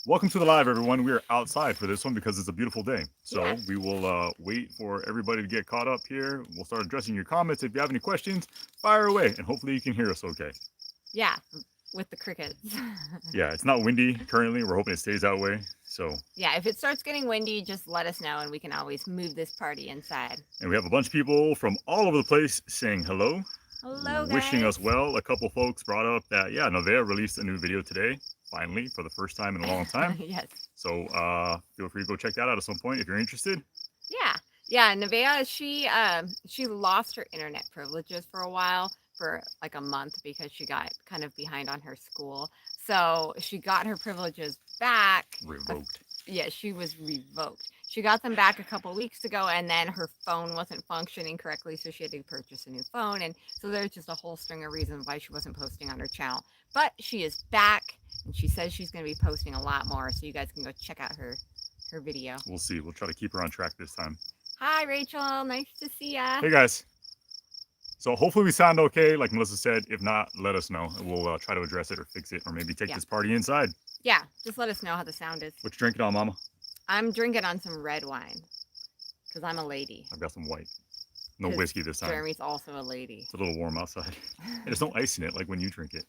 Welcome to the live, everyone. We are outside for this one because it's a beautiful day. So Yeah. we will wait for everybody to get caught up here. We'll start addressing your comments. If you have any questions, fire away, and hopefully you can hear us okay. Yeah, with the crickets. Yeah, it's not windy currently. We're hoping it stays that way. So, Yeah, if it starts getting windy, just let us know and we can always move this party inside. and we have a bunch of people from all over the place saying hello, Hello, wishing guys. us well. A couple folks brought up that, yeah, Nevaeh released a new video today, finally, for the first time in a long time. Yes. So feel free to go check that out at some point if you're interested. Yeah. Yeah, Nevaeh, she lost her internet privileges for a while, for like a month, because she got kind of behind on her school. So she got her privileges back. Revoked. Yeah, she was revoked. She got them back a couple weeks ago, and then her phone wasn't functioning correctly, so she had to purchase a new phone. And so there's just a whole string of reasons why she wasn't posting on her channel. But she is back, and she says she's going to be posting a lot more, so you guys can go check out her video. We'll see. We'll try to keep her on track this time. Hi, Rachel. Nice to see ya. Hey, guys. So hopefully we sound okay, like Melissa said. If not, let us know. We'll try to address it or fix it, or maybe take this party inside. Yeah, just let us know how the sound is. What you drinking on, Mama? I'm drinking on some red wine, because I'm a lady. I've got some white. No whiskey this time. Jeremy's also a lady. It's a little warm outside. And there's no ice in it, like when you drink it.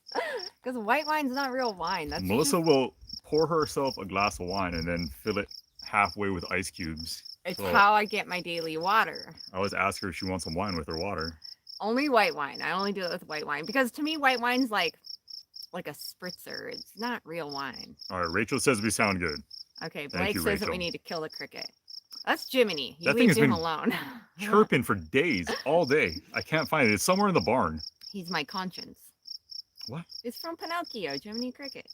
Because white wine's not real wine. That's Melissa will pour herself a glass of wine and then fill it halfway with ice cubes. It's how I get my daily water. I always ask her if she wants some wine with her water. Only white wine. I only do it with white wine, because to me, white wine's like a spritzer. It's not real wine. All right, Rachel says we sound good. Okay, Thank Blake you, says Rachel. that we need to kill the cricket. That's Jiminy. You That thing leave has him been alone. Chirping for days, all day. I can't find it. It's somewhere in the barn. He's my conscience. What? It's from Pinocchio, Jiminy Cricket.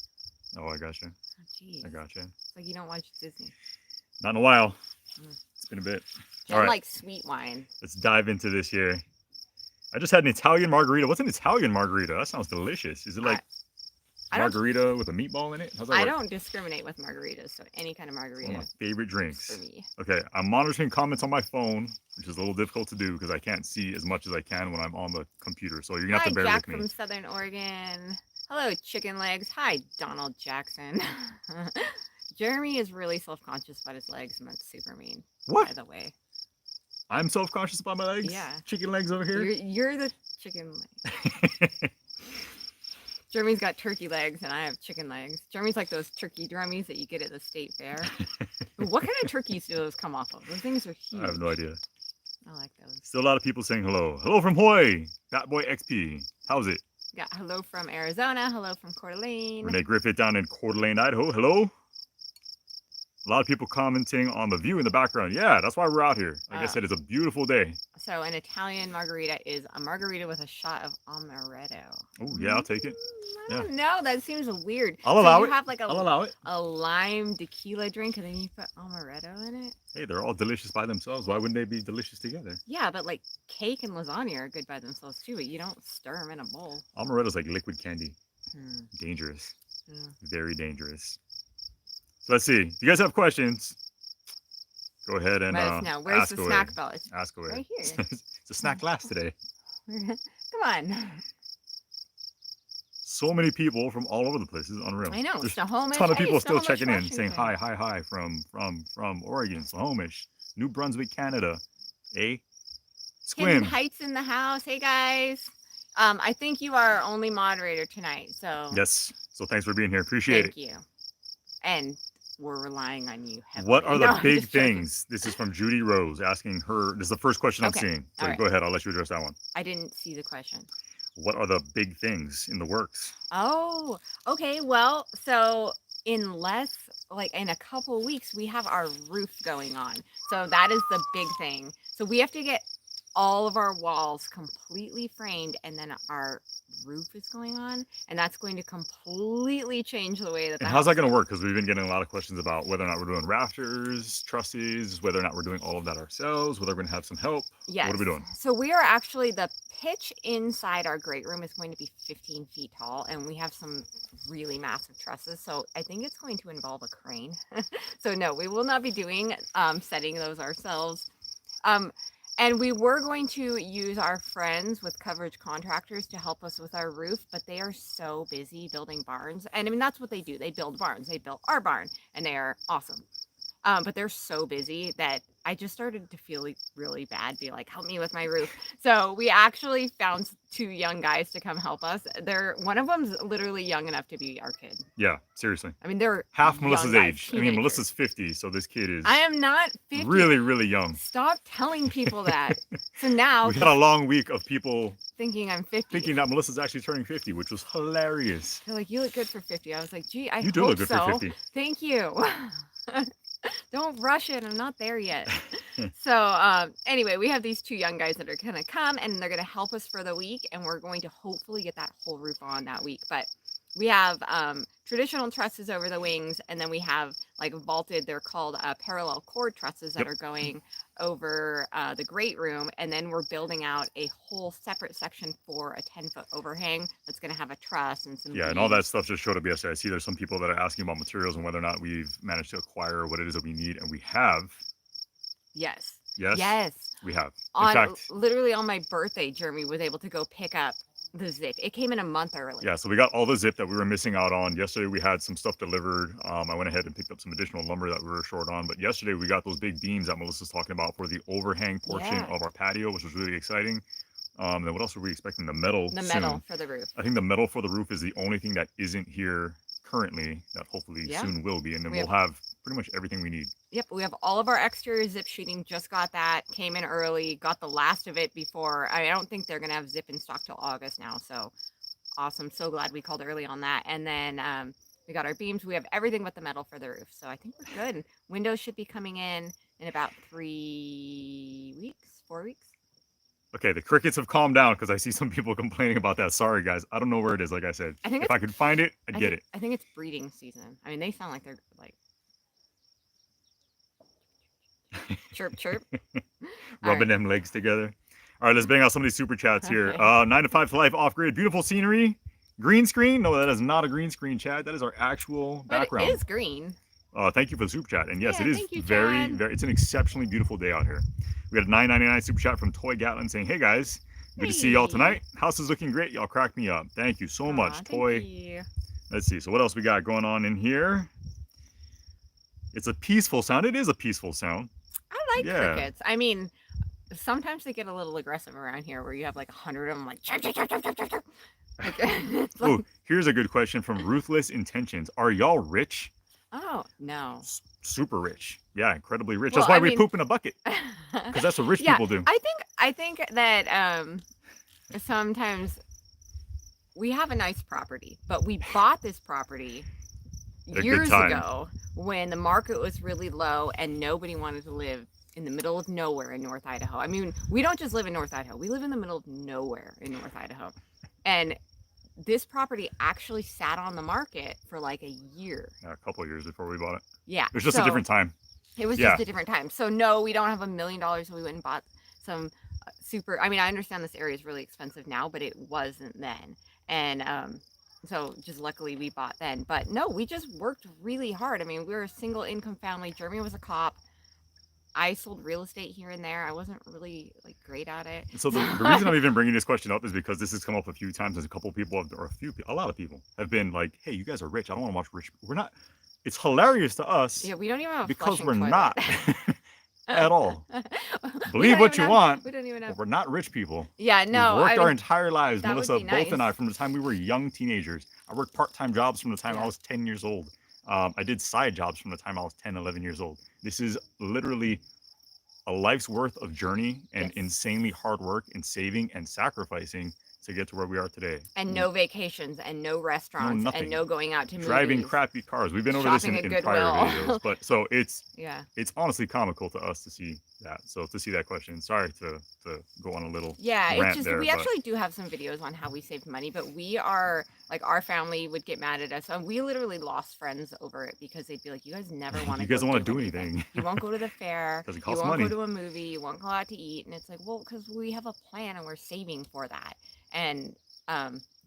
Oh, I gotcha. Oh, jeez. I gotcha. It's like you don't watch Disney. Not in a while. Mm. It's been a bit. I don't like sweet wine. Let's dive into this here. I just had an Italian margarita. What's an Italian margarita? That sounds delicious. Is it like margarita with a meatball in it? How's that I work? don't discriminate with margaritas, so any kind of margarita. One of my favorite drinks. For me. Okay, I'm monitoring comments on my phone, which is a little difficult to do because I can't see as much as I can when I'm on the computer. So you're gonna have to bear Jack with me. from Southern Oregon. Hello, chicken legs. Hi, Donald Jackson. Jeremy is really self-conscious about his legs, and that's super mean. What? By the way. I'm self-conscious about my legs? Yeah. Chicken legs over here? You're the chicken leg. Jeremy's got turkey legs, and I have chicken legs. Jeremy's like those turkey drummies that you get at the state fair. What kind of turkeys do those come off of? Those things are huge. I have no idea. I like those. Still a lot of people saying hello. Hello from Hawaii. Fat Boy XP. How's it? Got hello from Arizona. Hello from Coeur d'Alene. Renee Griffith down in Coeur d'Alene, Idaho. Hello. A lot of people commenting on the view in the background. Yeah, that's why we're out here. Like I said, it's a beautiful day. So an Italian margarita is a margarita with a shot of amaretto. Oh, yeah, I'll take it. I don't know. That seems weird. I'll allow it. Have like I'll allow it. A lime tequila drink, and then you put amaretto in it. Hey, they're all delicious by themselves. Why wouldn't they be delicious together? Yeah, but like cake and lasagna are good by themselves too, but you don't stir them in a bowl. Amaretto's like liquid candy. Dangerous. Very dangerous. So let's see. If you guys have questions, go ahead and let us know. Where's the snack bell? It's ask away. right here. It's a snack glass today. Come on. So many people from all over the place. It's unreal. I know. There's Snohomish. A ton of people still Snohomish, checking in, Washington. saying hi from Oregon, Snohomish, New Brunswick, Canada. Hidden Hidden Heights in the house. Hey guys. I think you are our only moderator tonight. So yes. So thanks for being here. Appreciate it. Thank you. And we're relying on you heavily. What are the big things? This is from Judy Rose asking her. This is the first question I'm seeing. So right. Go ahead. I'll let you address that one. I didn't see the question. What are the big things in the works? Oh, okay. Well, so in a couple weeks, we have our roof going on. So that is the big thing. So we have to get all of our walls completely framed, and then our roof is going on, and that's going to completely change the way that. And how's that going to work? Because we've been getting a lot of questions about whether or not we're doing rafters, trusses, whether or not we're doing all of that ourselves, whether we're going to have some help. Yes. What are we doing? So we are actually, the pitch inside our great room is going to be 15 feet tall, and we have some really massive trusses. So I think it's going to involve a crane. So no, we will not be doing setting those ourselves. And we were going to use our friends with coverage contractors to help us with our roof, but they are so busy building barns. And I mean, that's what they do. They build barns. They built our barn, and they are awesome. But they're so busy that I just started to feel like really bad, be like, help me with my roof. So we actually found 2 young guys to come help us. One of them's literally young enough to be our kid. Yeah, seriously. I mean, they're half young Melissa's guys, age. I mean, teenagers. Melissa's 50, so this kid is I am not 50. really, really young. Stop telling people that. So now We had a long week of people thinking I'm 50. thinking that Melissa's actually turning 50, which was hilarious. They're like, you look good for 50. I was like, gee, I You do hope look good so. for 50. Thank you. Don't rush it. I'm not there yet. So anyway, we have these 2 young guys that are going to come, and they're going to help us for the week, and we're going to hopefully get that whole roof on that week. But we have traditional trusses over the wings, and then we have like vaulted, they're called parallel cord trusses that are going over the great room, and then we're building out a whole separate section for a 10-foot overhang that's going to have a truss and some and all that stuff just showed up yesterday. I see there's some people that are asking about materials and whether or not we've managed to acquire what it is that we need, and we have. Yes. Yes? Yes. We have. In fact, literally on my birthday, Jeremy was able to go pick up the zip. It came in a month early. Yeah, so we got all the zip that we were missing out on. Yesterday we had some stuff delivered. I went ahead and picked up some additional lumber that we were short on. But yesterday we got those big beams that Melissa's talking about for the overhang portion of our patio, which was really exciting. Then what else were we expecting? The metal. The metal for the roof. I think the metal for the roof is the only thing that isn't here currently that hopefully soon will be. And then we'll have pretty much everything we need. Yep, we have all of our exterior zip sheeting. Just got that. Came in early. Got the last of it before. I don't think they're going to have zip in stock till August now. So awesome. So glad we called early on that. And then we got our beams. We have everything but the metal for the roof. So I think we're good. Windows should be coming in about 3 weeks, 4 weeks. Okay, the crickets have calmed down because I see some people complaining about that. Sorry, guys. I don't know where it is. Like I said, if I could find it, I'd get it. I think it's breeding season. I mean, they sound like they're like chirp, chirp. Rubbing them legs together. All right, let's bang out some of these super chats here. 9 to 5 to life off grid. Beautiful scenery. Green screen? No, that is not a green screen, Chad. That is our actual background. It is green. Thank you for the super chat. And yes, it is very, it's an exceptionally beautiful day out here. We got a $9.99 super chat from Toy Gatlin saying, hey guys, good to see y'all tonight. House is looking great. Y'all crack me up. Thank you so much, Toy. You. Let's see. So what else we got going on in here? It's a peaceful sound. It is a peaceful sound. I like crickets. I mean, sometimes they get a little aggressive around here where you have like 100 of them like chirp, chirp, chirp, chirp, chirp, chirp. Oh, here's a good question from Ruthless Intentions. Are y'all rich? Oh, no. Super rich. Yeah, incredibly rich. That's why we poop in a bucket. Because that's what rich people do. I think that sometimes we have a nice property, but we bought this property years ago when the market was really low and nobody wanted to live in the middle of nowhere in North Idaho. I mean, we don't just live in North Idaho. We live in the middle of nowhere in North Idaho. And this property actually sat on the market for like a year. Yeah, a couple of years before we bought it. Yeah. It was just a different time. It was just a different time. So no, we don't have $1 million. So we went and bought some I mean, I understand this area is really expensive now, but it wasn't then. And so just luckily we bought then. But no, we just worked really hard. I mean, we were a single income family. Jeremy was a cop. I sold real estate here and there. I wasn't really like great at it. So the reason I'm even bringing this question up is because this has come up a few times. There's a lot of people have been like, hey, you guys are rich. I don't want to watch rich. We're not. It's hilarious to us. Yeah, we don't even have a because we're toilet. Not at all. Believe what you want. We don't even have. But we're not rich people. Yeah, no. We've worked our entire lives, Melissa, nice. both and I, from the time we were young teenagers. I worked part-time jobs from the time I was 10 years old. I did side jobs from the time I was 10, 11 years old. This is literally a life's worth of journey and insanely hard work and saving and sacrificing to get to where we are today. And no vacations and no restaurants and no going out to movies. Driving crappy cars. We've been over this in prior videos. But so it's honestly comical to us to see that. So to see that question, sorry to go on a little rant it's just we actually do have some videos on how we saved money, but we are like our family would get mad at us. And we literally lost friends over it because they'd be like, you guys never want to You guys don't want to do anything. You won't go to the fair. Because it costs money. You won't money. go to a movie. You won't go out to eat. And it's like, well, because we have a plan and we're saving for that. And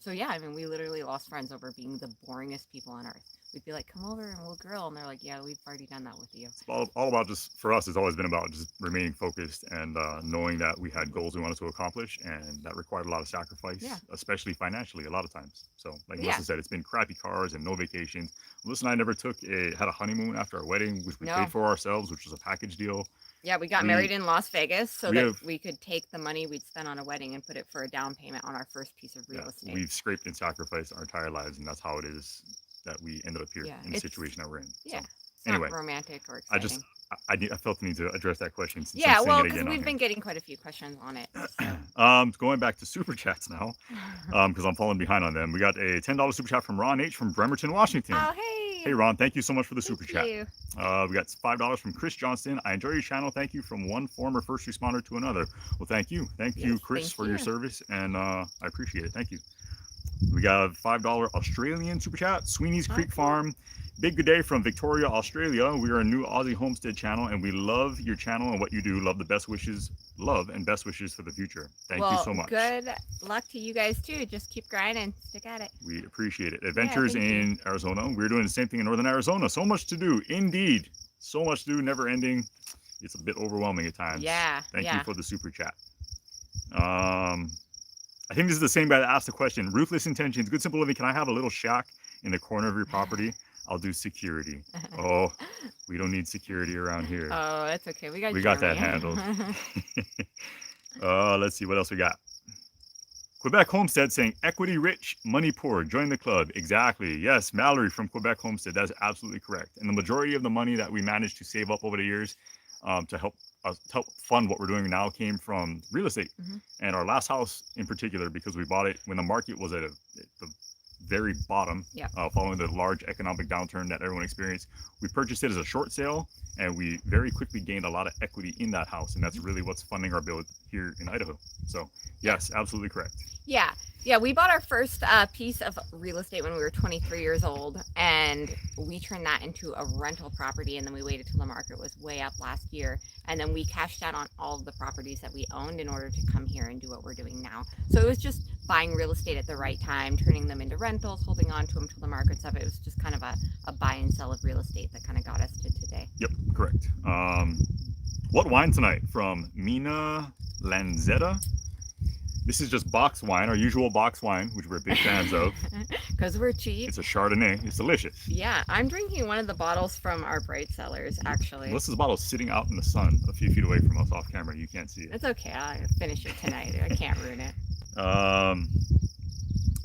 so yeah, I mean, we literally lost friends over being the boringest people on earth. we'd be like, come over and we'll grill. And they're like, yeah, we've already done that with you. It's all about just, for us, it's always been about just remaining focused and knowing that we had goals we wanted to accomplish, and that required a lot of sacrifice, Yeah. especially financially, a lot of times. So, like Yeah. Melissa said, it's been crappy cars and no vacations. Melissa and I never had a honeymoon after our wedding, which we No. paid for ourselves, which was a package deal. Yeah, we got married in Las Vegas so we that have- we could take the money we'd spent on a wedding and put it for a down payment on our first piece of real estate. We've scraped and sacrificed our entire lives, and that's how it is that we ended up here Yeah, in the it's- situation that we're in. Yeah. So, It's anyway, not romantic or I exciting. I felt the need to address that question. Since Yeah, I'm seeing well, it because again on we've here. been getting quite a few questions on it. Going back to super chats now, because I'm falling behind on them. We got a $10 super chat from Ron H from Bremerton, Washington. Oh, hey. Hey Ron, thank you so much for the Thank super chat. you. We got $5 from Chris Johnston. I enjoy your channel. Thank you from one former first responder to another. Well, thank you, Yes, Chris, thank for your you. service, and I appreciate it. Thank you. We got a $5 Australian super chat. Sweeney's Creek Okay. Farm. Big good day from Victoria, Australia. We are a new Aussie homestead channel, and we love your channel and what you do. Love and best wishes for the future. Thank you so much. Good luck to you guys too. Just keep grinding. Stick at it. We appreciate it. Adventures thank you. in Arizona. We're doing the same thing in Northern Arizona. So much to do. Indeed. So much to do, never ending. It's a bit overwhelming at times. Yeah. Thank you for the super chat. I think this is the same guy that asked the question. Ruthless intentions. Good simple living. Can I have a little shack in the corner of your property? I'll do security. Oh, we don't need security around here. Oh, that's okay. We got that handled. Let's see what else we got. Quebec Homestead saying equity rich, money poor. Join the club. Exactly. Yes, Mallory from Quebec Homestead. That's absolutely correct. And the majority of the money that we managed to save up over the years to help fund what we're doing now came from real estate. Mhm. And our last house in particular, because we bought it when the market was at the very bottom, Yeah. Following the large economic downturn that everyone experienced. We purchased it as a short sale, and we very quickly gained a lot of equity in that house, and that's really what's funding our build here in Idaho. So yes, absolutely correct. Yeah, we bought our first piece of real estate when we were 23 years old, and we turned that into a rental property, and then we waited till the market was way up last year, and then we cashed out on all of the properties that we owned in order to come here and do what we're doing now. So it was just buying real estate at the right time, turning them into rentals, holding on to them till the market's up. It was just kind of a buy and sell of real estate that kind of got us to today. Yep, correct. What wine tonight? From Mina Lanzetta. This is just box wine, our usual box wine, which we're big fans of. Because we're cheap. It's a Chardonnay. It's delicious. Yeah, I'm drinking one of the bottles from our Bright Cellars, actually. Melissa's bottle is sitting out in the sun a few feet away from us off camera. You can't see it. It's okay. I'll finish it tonight. I can't ruin it.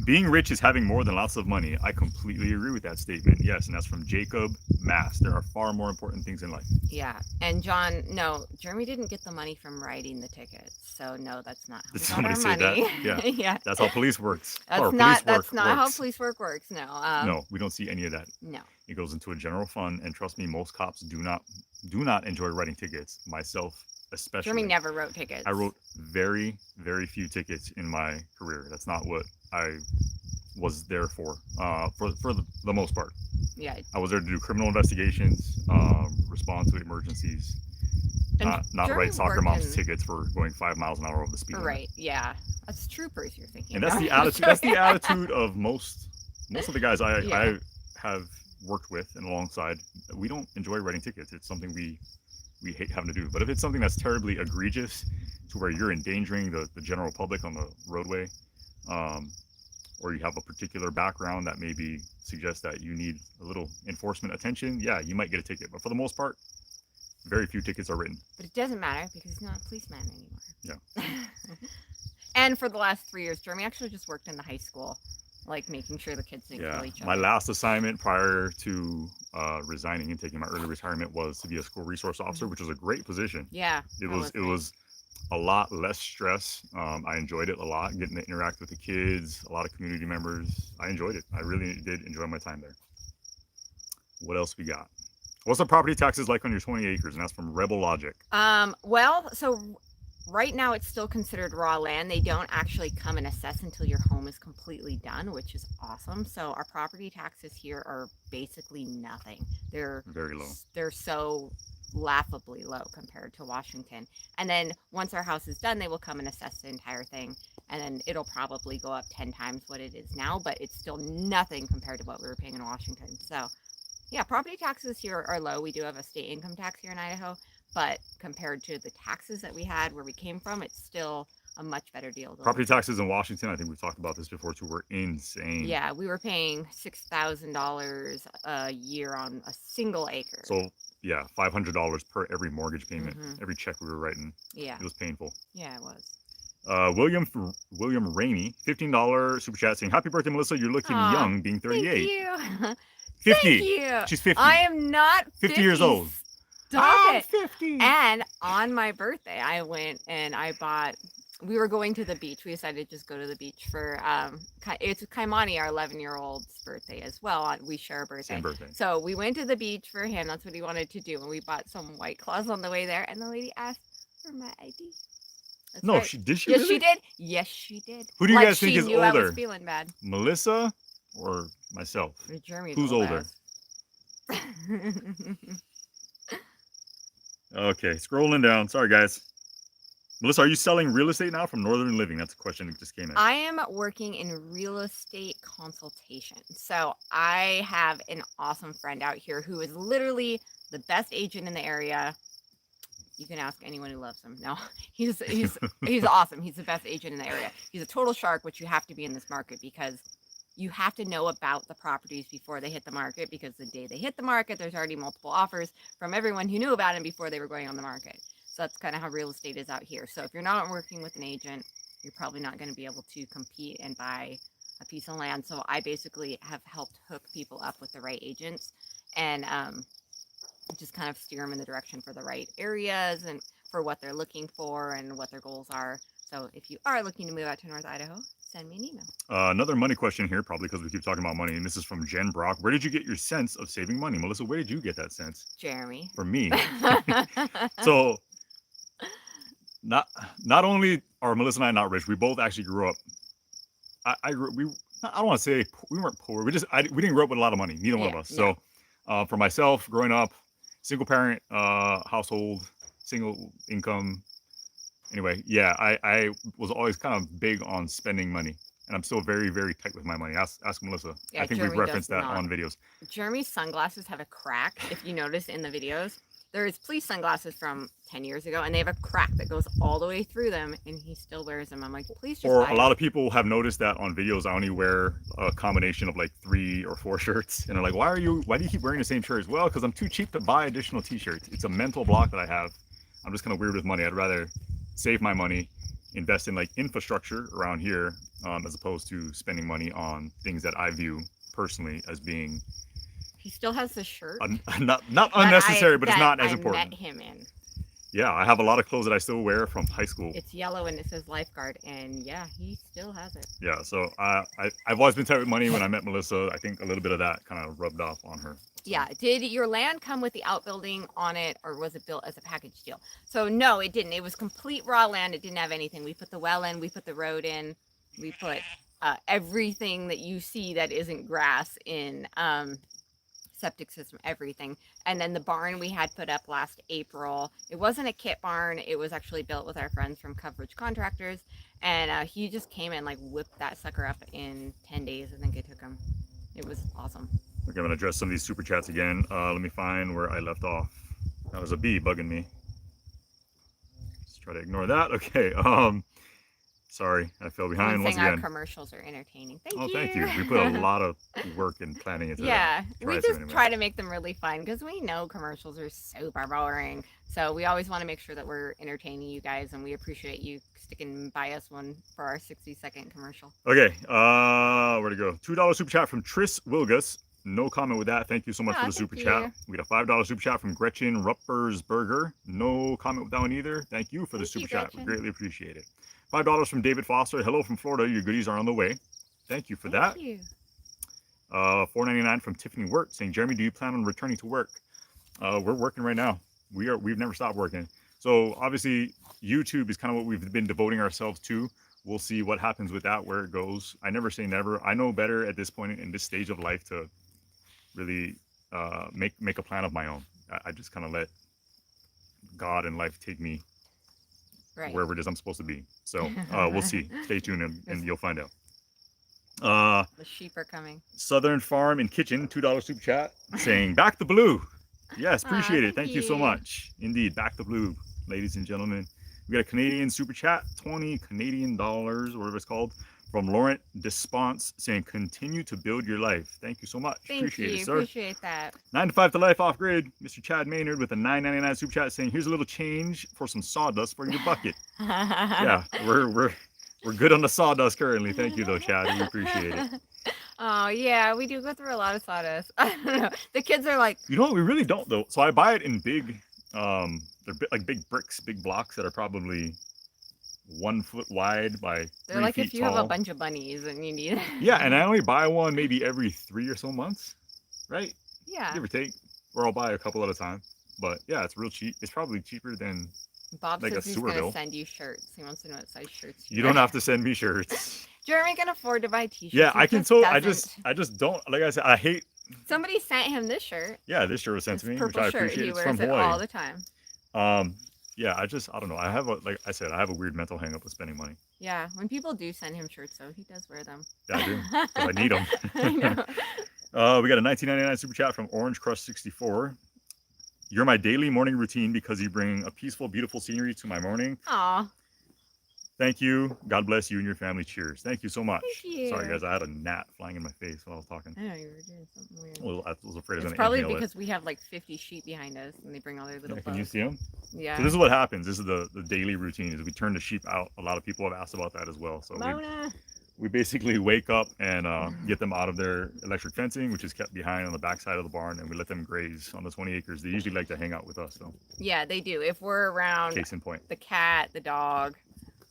Being rich is having more than lots of money. I completely agree with that statement. Yes, and that's from Jacob Mass. There are far more important things in life. Yeah, and John, no, Jeremy didn't get the money from writing the tickets, so no, that's not how Did we got somebody our say money. that? Yeah. Yeah, That's how police works. that's Or not police work that's not how works. police work works. No, No, we don't see any of that. no. It goes into a general fund, and trust me, most cops do not enjoy writing tickets. Myself especially. Jeremy never wrote tickets. I wrote very, very few tickets in my career. That's not what I was there for the most part. Yeah, I was there to do criminal investigations, respond to emergencies, and not Jeremy write soccer worked moms in- tickets for going 5 miles an hour over the speed limit. Right. Yeah, that's troopers you're thinking. And that's of. the attitude. That's the attitude of most of the guys I Yeah. have worked with and alongside. We don't enjoy writing tickets. It's something we hate having to do. But if it's something that's terribly egregious to where you're endangering the general public on the roadway, or you have a particular background that maybe suggests that you need a little enforcement attention, yeah, you might get a ticket. But for the most part, very few tickets are written. But it doesn't matter because he's not a policeman anymore. Yeah. And for the last 3 years, Jeremy actually just worked in the high school, like making sure the kids didn't Yeah, kill each other. my last assignment prior to resigning and taking my early retirement was to be a school resource officer, which was a great position. Yeah, It that was great. a lot less stress. I enjoyed it a lot, getting to interact with the kids, a lot of community members. I enjoyed it. I really did enjoy my time there. What else we got? What's the property taxes like on your 20 acres? And that's from Rebel Logic. Well, so right now it's still considered raw land. They don't actually come and assess until your home is completely done, which is awesome. So our property taxes here are basically nothing. They're Very low. They're so laughably low compared to Washington. And then once our house is done, they will come and assess the entire thing, and then it'll probably go up 10 times what it is now, but it's still nothing compared to what we were paying in Washington. So Yeah, property taxes here are low. We do have a state income tax here in Idaho, but compared to the taxes that we had where we came from, it's still a much better deal to Property live here. taxes in Washington, I think we've talked about this before too, were insane. Yeah, we were paying $6,000 a year on a single acre. So yeah, $500 per every mortgage payment, Mhm. every check we were writing. Yeah, It was painful. yeah, it was. William Rainey, $15 super chat saying, "Happy birthday, Melissa. You're looking Aw, young, being 38." Thank you. 50. Thank you. She's 50. I am not 50 years old. Stop I'm it. 50. And on my birthday, I went and I bought. We were going to the beach. We decided to just go to the beach for it's Kaimani, our 11-year-old's birthday as well. We share a birthday. Same birthday. So we went to the beach for him. That's what he wanted to do. And we bought some White Claws on the way there. And the lady asked for my ID. That's No, right. did she Yes, really? she did. Yes, she did. Who do you Like guys think she is knew I was older? feeling bad. Melissa or myself? Jeremy's Who's old older? ass. Okay, scrolling down. Sorry, guys. Melissa, are you selling real estate now from Northern Living? That's a question that just came in. I am working in real estate consultation. So I have an awesome friend out here who is literally the best agent in the area. You can ask anyone who loves him. No, he's awesome. He's the best agent in the area. He's a total shark, which you have to be in this market because you have to know about the properties before they hit the market, because the day they hit the market, there's already multiple offers from everyone who knew about them before they were going on the market. So that's kind of how real estate is out here. So if you're not working with an agent, you're probably not going to be able to compete and buy a piece of land. So I basically have helped hook people up with the right agents and just kind of steer them in the direction for the right areas and for what they're looking for and what their goals are. So if you are looking to move out to North Idaho, send me an email. Another money question here, probably because we keep talking about money, and this is from Jen Brock. Where did you get your sense of saving money? Melissa, where did you get that sense? Jeremy. From me. So not only are Melissa and I not rich, we both actually grew up. I don't want to say we weren't poor. We didn't grow up with a lot of money. Neither one of us. No. So for myself, growing up, single parent household, single income. Anyway, yeah, I was always kind of big on spending money, and I'm still very, very tight with my money. Ask Melissa. Yeah, I think Jeremy we've referenced does that not. on videos. Jeremy's sunglasses have a crack. If you notice in the videos, there's police sunglasses from 10 years ago, and they have a crack that goes all the way through them, and he still wears them. I'm like, please just Or buy a lot of people have noticed that on videos, I only wear a combination of like 3 or 4 shirts, and they're like, why do you keep wearing the same shirts? Well, because I'm too cheap to buy additional t-shirts. It's a mental block that I have. I'm just kind of weird with money. I'd rather save my money, invest in like infrastructure around here, as opposed to spending money on things that I view personally as being He still has the shirt. not unnecessary, but it's not as I important. met him in. Yeah, I have a lot of clothes that I still wear from high school. It's yellow and it says lifeguard, and yeah, he still has it. Yeah, so I've always been tight with money. When I met Melissa, I think a little bit of that kind of rubbed off on her. So. Yeah. Did your land come with the outbuilding on it, or was it built as a package deal? So no, it didn't. It was complete raw land. It didn't have anything. We put the well in, we put the road in, we put everything that you see that isn't grass in, septic system, everything. And then the barn we had put up last April. It wasn't a kit barn. It was actually built with our friends from Coverage Contractors. And he just came and like whipped that sucker up in 10 days. I think it took him. It was awesome. Okay, I'm gonna address some of these super chats again. Let me find where I left off. That was a bee bugging me. Let's try to ignore that. Okay. Sorry, I fell behind once again. Our commercials are entertaining. Thank you. Oh, thank you. We put a lot of work and planning into that. Yeah, we just try to make them really fun because we know commercials are super boring. So we always want to make sure that we're entertaining you guys, and we appreciate you sticking by us for our 60-second commercial. Okay, where to go? $2 super chat from Tris Wilgus. No comment with that. Thank you so much for the super chat. We got a $5 super chat from Gretchen Ruppersberger. No comment with that one either. Thank you for the super chat. We greatly appreciate it. $5 from David Foster. Hello from Florida. Your goodies are on the way. Thank you for that. Thank you. $4.99 from Tiffany Wirt saying, Jeremy, do you plan on returning to work? We're working right now. We've never stopped working. So obviously YouTube is kind of what we've been devoting ourselves to. We'll see what happens with that, where it goes. I never say never. I know better at this point in this stage of life to really make a plan of my own. I just kind of let God and life take me wherever it is I'm supposed to be. So we'll see. Stay tuned and you'll find out. The sheep are coming. Southern Farm and Kitchen, $2 super chat, saying back the blue. Yes, appreciate it. Thank you so much. Indeed, back the blue, ladies and gentlemen. We got a Canadian super chat, 20 Canadian dollars, whatever it's called, from Laurent Desponse, saying continue to build your life. Thank you so much. Thank appreciate you. it, sir. Appreciate that. 9 to 5 to life off grid. Mr. Chad Maynard with a $9.99 super chat saying here's a little change for some sawdust for your bucket. Yeah, we're good on the sawdust currently. Thank you though, Chad. We appreciate it. Oh yeah, we do go through a lot of sawdust. I don't know. The kids are like, you know what? We really don't though. So I buy it in big, they're like big bricks, big blocks that are probably 1 foot wide by 3 they're like feet if you tall. have a bunch of bunnies and you need. Yeah, and I only buy one maybe every 3 or so months, right? Yeah. Give or take, or I'll buy a couple at a time. But yeah, it's real cheap. It's probably cheaper than Bob like says a he's sewer gonna bill. send you shirts. He wants to know what size shirts You don't have to send me shirts. Jeremy can afford to buy t-shirts. Yeah, He I can just tell. doesn't. I just don't. Like I said, I hate. Somebody sent him this shirt. Yeah, this shirt was sent This to me, which purple I shirt. appreciate. He It's wears from it Hawaii. all the time. Yeah, I don't know. I have like I said, I have a weird mental hang up with spending money. Yeah, when people do send him shirts, though, he does wear them. Yeah, I do. 'Cause I need them. I know. We got a 1999 super chat from Orange Crush 64. You're my daily morning routine because you bring a peaceful, beautiful scenery to my morning. Aw. Thank you. God bless you and your family. Cheers. Thank you so much. Thank you. Sorry, guys. I had a gnat flying in my face while I was talking. I know you were doing something weird. Well, I was afraid I was It's going to probably inhale because we have like 50 sheep behind us and they bring all their little it. Can you bugs. see them? Yeah. So this is what happens. This is the daily routine. Is we turn the sheep out. A lot of people have asked about that as well. So Mona. we basically wake up and get them out of their electric fencing, which is kept behind on the back side of the barn, and we let them graze on the 20 acres. They usually like to hang out with us, though. Yeah, they do. If we're around Case in point. the cat, the dog,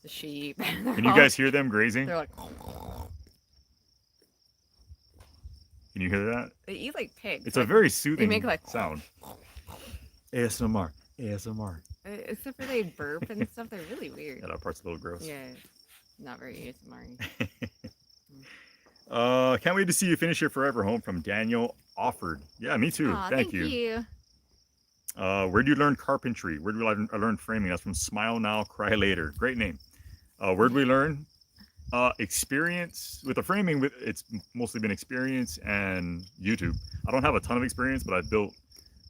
the sheep. Can you guys hear them grazing? They're like, Can you hear that? they eat like pigs. It's a very soothing make like sound. ASMR. ASMR. Except for they burp and stuff. They're really weird. Yeah, that part's a little gross. Yeah. Not very ASMR. Can't wait to see you finish your forever home from Daniel Offord. Yeah, me too. Aw, Thank you. Where do you learn carpentry? Where do I learn framing? That's from Smile Now, Cry Later. Great name. Where do we learn? Experience with the framing. It's mostly been experience and YouTube. I don't have a ton of experience, but I built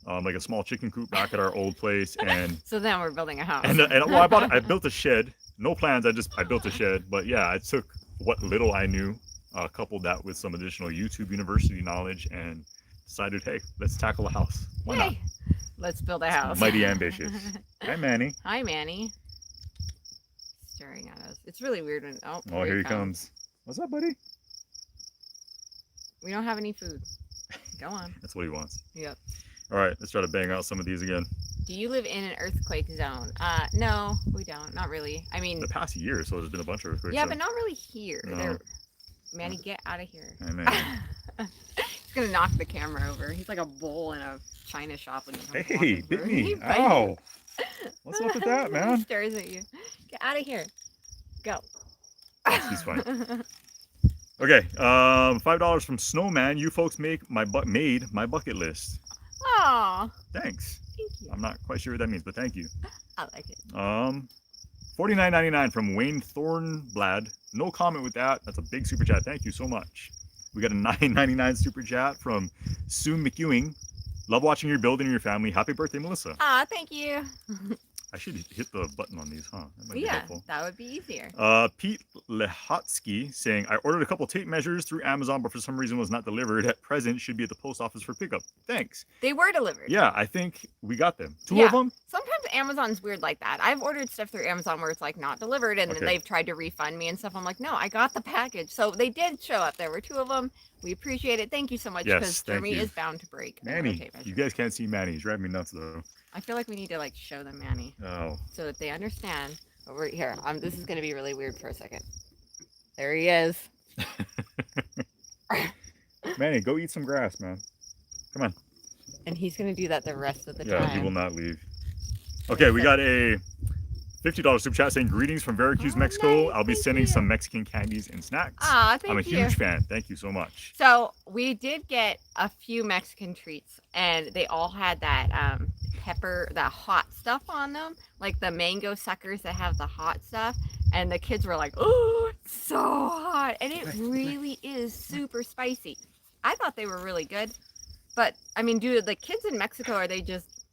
like a small chicken coop back at our old place, and So then we're building a house. and well, I built a shed. No plans. I built a shed, but yeah, I took what little I knew, coupled that with some additional YouTube University knowledge, and decided, hey, let's tackle a house. Why not? Hey, let's build a house. Mighty ambitious. Hi, Manny. Hi, Manny. Staring at us. It's really weird when. Oh, Oh, here he comes. What's up, buddy? We don't have any food. Go on. That's what he wants. Yep. All right, let's try to bang out some of these again. Do you live in an earthquake zone? No, we don't. Not really. I mean, The past year, so there's been a bunch of earthquakes. yeah, so- but not really here. No. Manny, get out of here. I know. He's gonna knock the camera over. He's like a bull in a china shop. When he comes Hey, walking bit through. me. He bites Ow. you. What's up with that, He man? stares at you. Get out of here. Go. He's fine. Okay, $5 from Snowman. You folks made my bucket list. Aw, Thanks. thank you. I'm not quite sure what that means, but thank you. I like it. $49.99 from Wayne Thornblad. No comment with that. That's a big super chat. Thank you so much. We got a $9.99 super chat from Sue McEwing. Love watching your building and your family. Happy birthday, Melissa. Aw, thank you. I should hit the button on these, huh? That might be Yeah, helpful. that would be easier. Pete Lehotsky saying, I ordered a couple tape measures through Amazon, but for some reason was not delivered. At present, should be at the post office for pickup. Thanks. They were delivered. Yeah, I think we got them. Two Yeah. of them? Sometimes Amazon's weird like that. I've ordered stuff through Amazon where it's like not delivered, and then Okay. they've tried to refund me and stuff. I'm like, no, I got the package. So they did show up. There were two of them. We appreciate it. Thank you so much, Yes, because thank Jeremy you. is bound to break. Manny. tape measure. You guys can't see Manny. He's driving me nuts, though. I feel like we need to like show them Manny Oh. so that they understand. But we're here. This is gonna be really weird for a second. There he is. Manny, go eat some grass, man. Come on. And he's gonna do that the rest of the Yeah, time. he will not leave. Okay, we got a $50 super chat saying greetings from Veracruz, Oh, Mexico. nice. I'll be Thank sending you. some Mexican candies and snacks. Ah, thank I'm a you. huge fan. Thank you so much. So we did get a few Mexican treats, and they all had that pepper, that hot stuff on them, like the mango suckers that have the hot stuff. And the kids were like, "Oh, so hot, and it really is super spicy. I thought they were really good, but I mean, do the kids in Mexico, are they just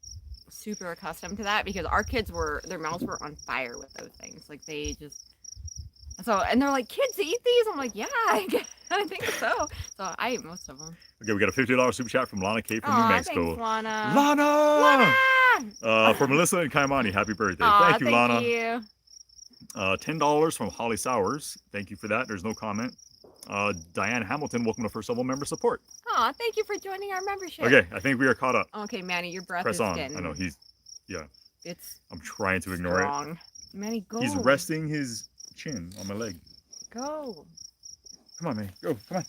super accustomed to that? Because our kids their mouths were on fire with those things. Like they just and they're like, kids eat these? I'm like, yeah, I think so. So I ate most of them. Okay, we got a $50 super chat from Lana K from New Aw, Mexico. thanks, Lana. Lana! For Melissa and Kaimani, happy birthday. Aw, thank you, Lana. You. $10 from Holly Sowers. Thank you for that. There's no comment. Diane Hamilton, welcome to First Level Member Support. Aw, thank you for joining our membership. Okay, I think we are caught up. Okay, Manny, your breath Press is on. getting... I know, It's I'm trying to ignore strong. it. Manny, go. He's resting his chin on my leg. Go. Come on, man. Go. Come on.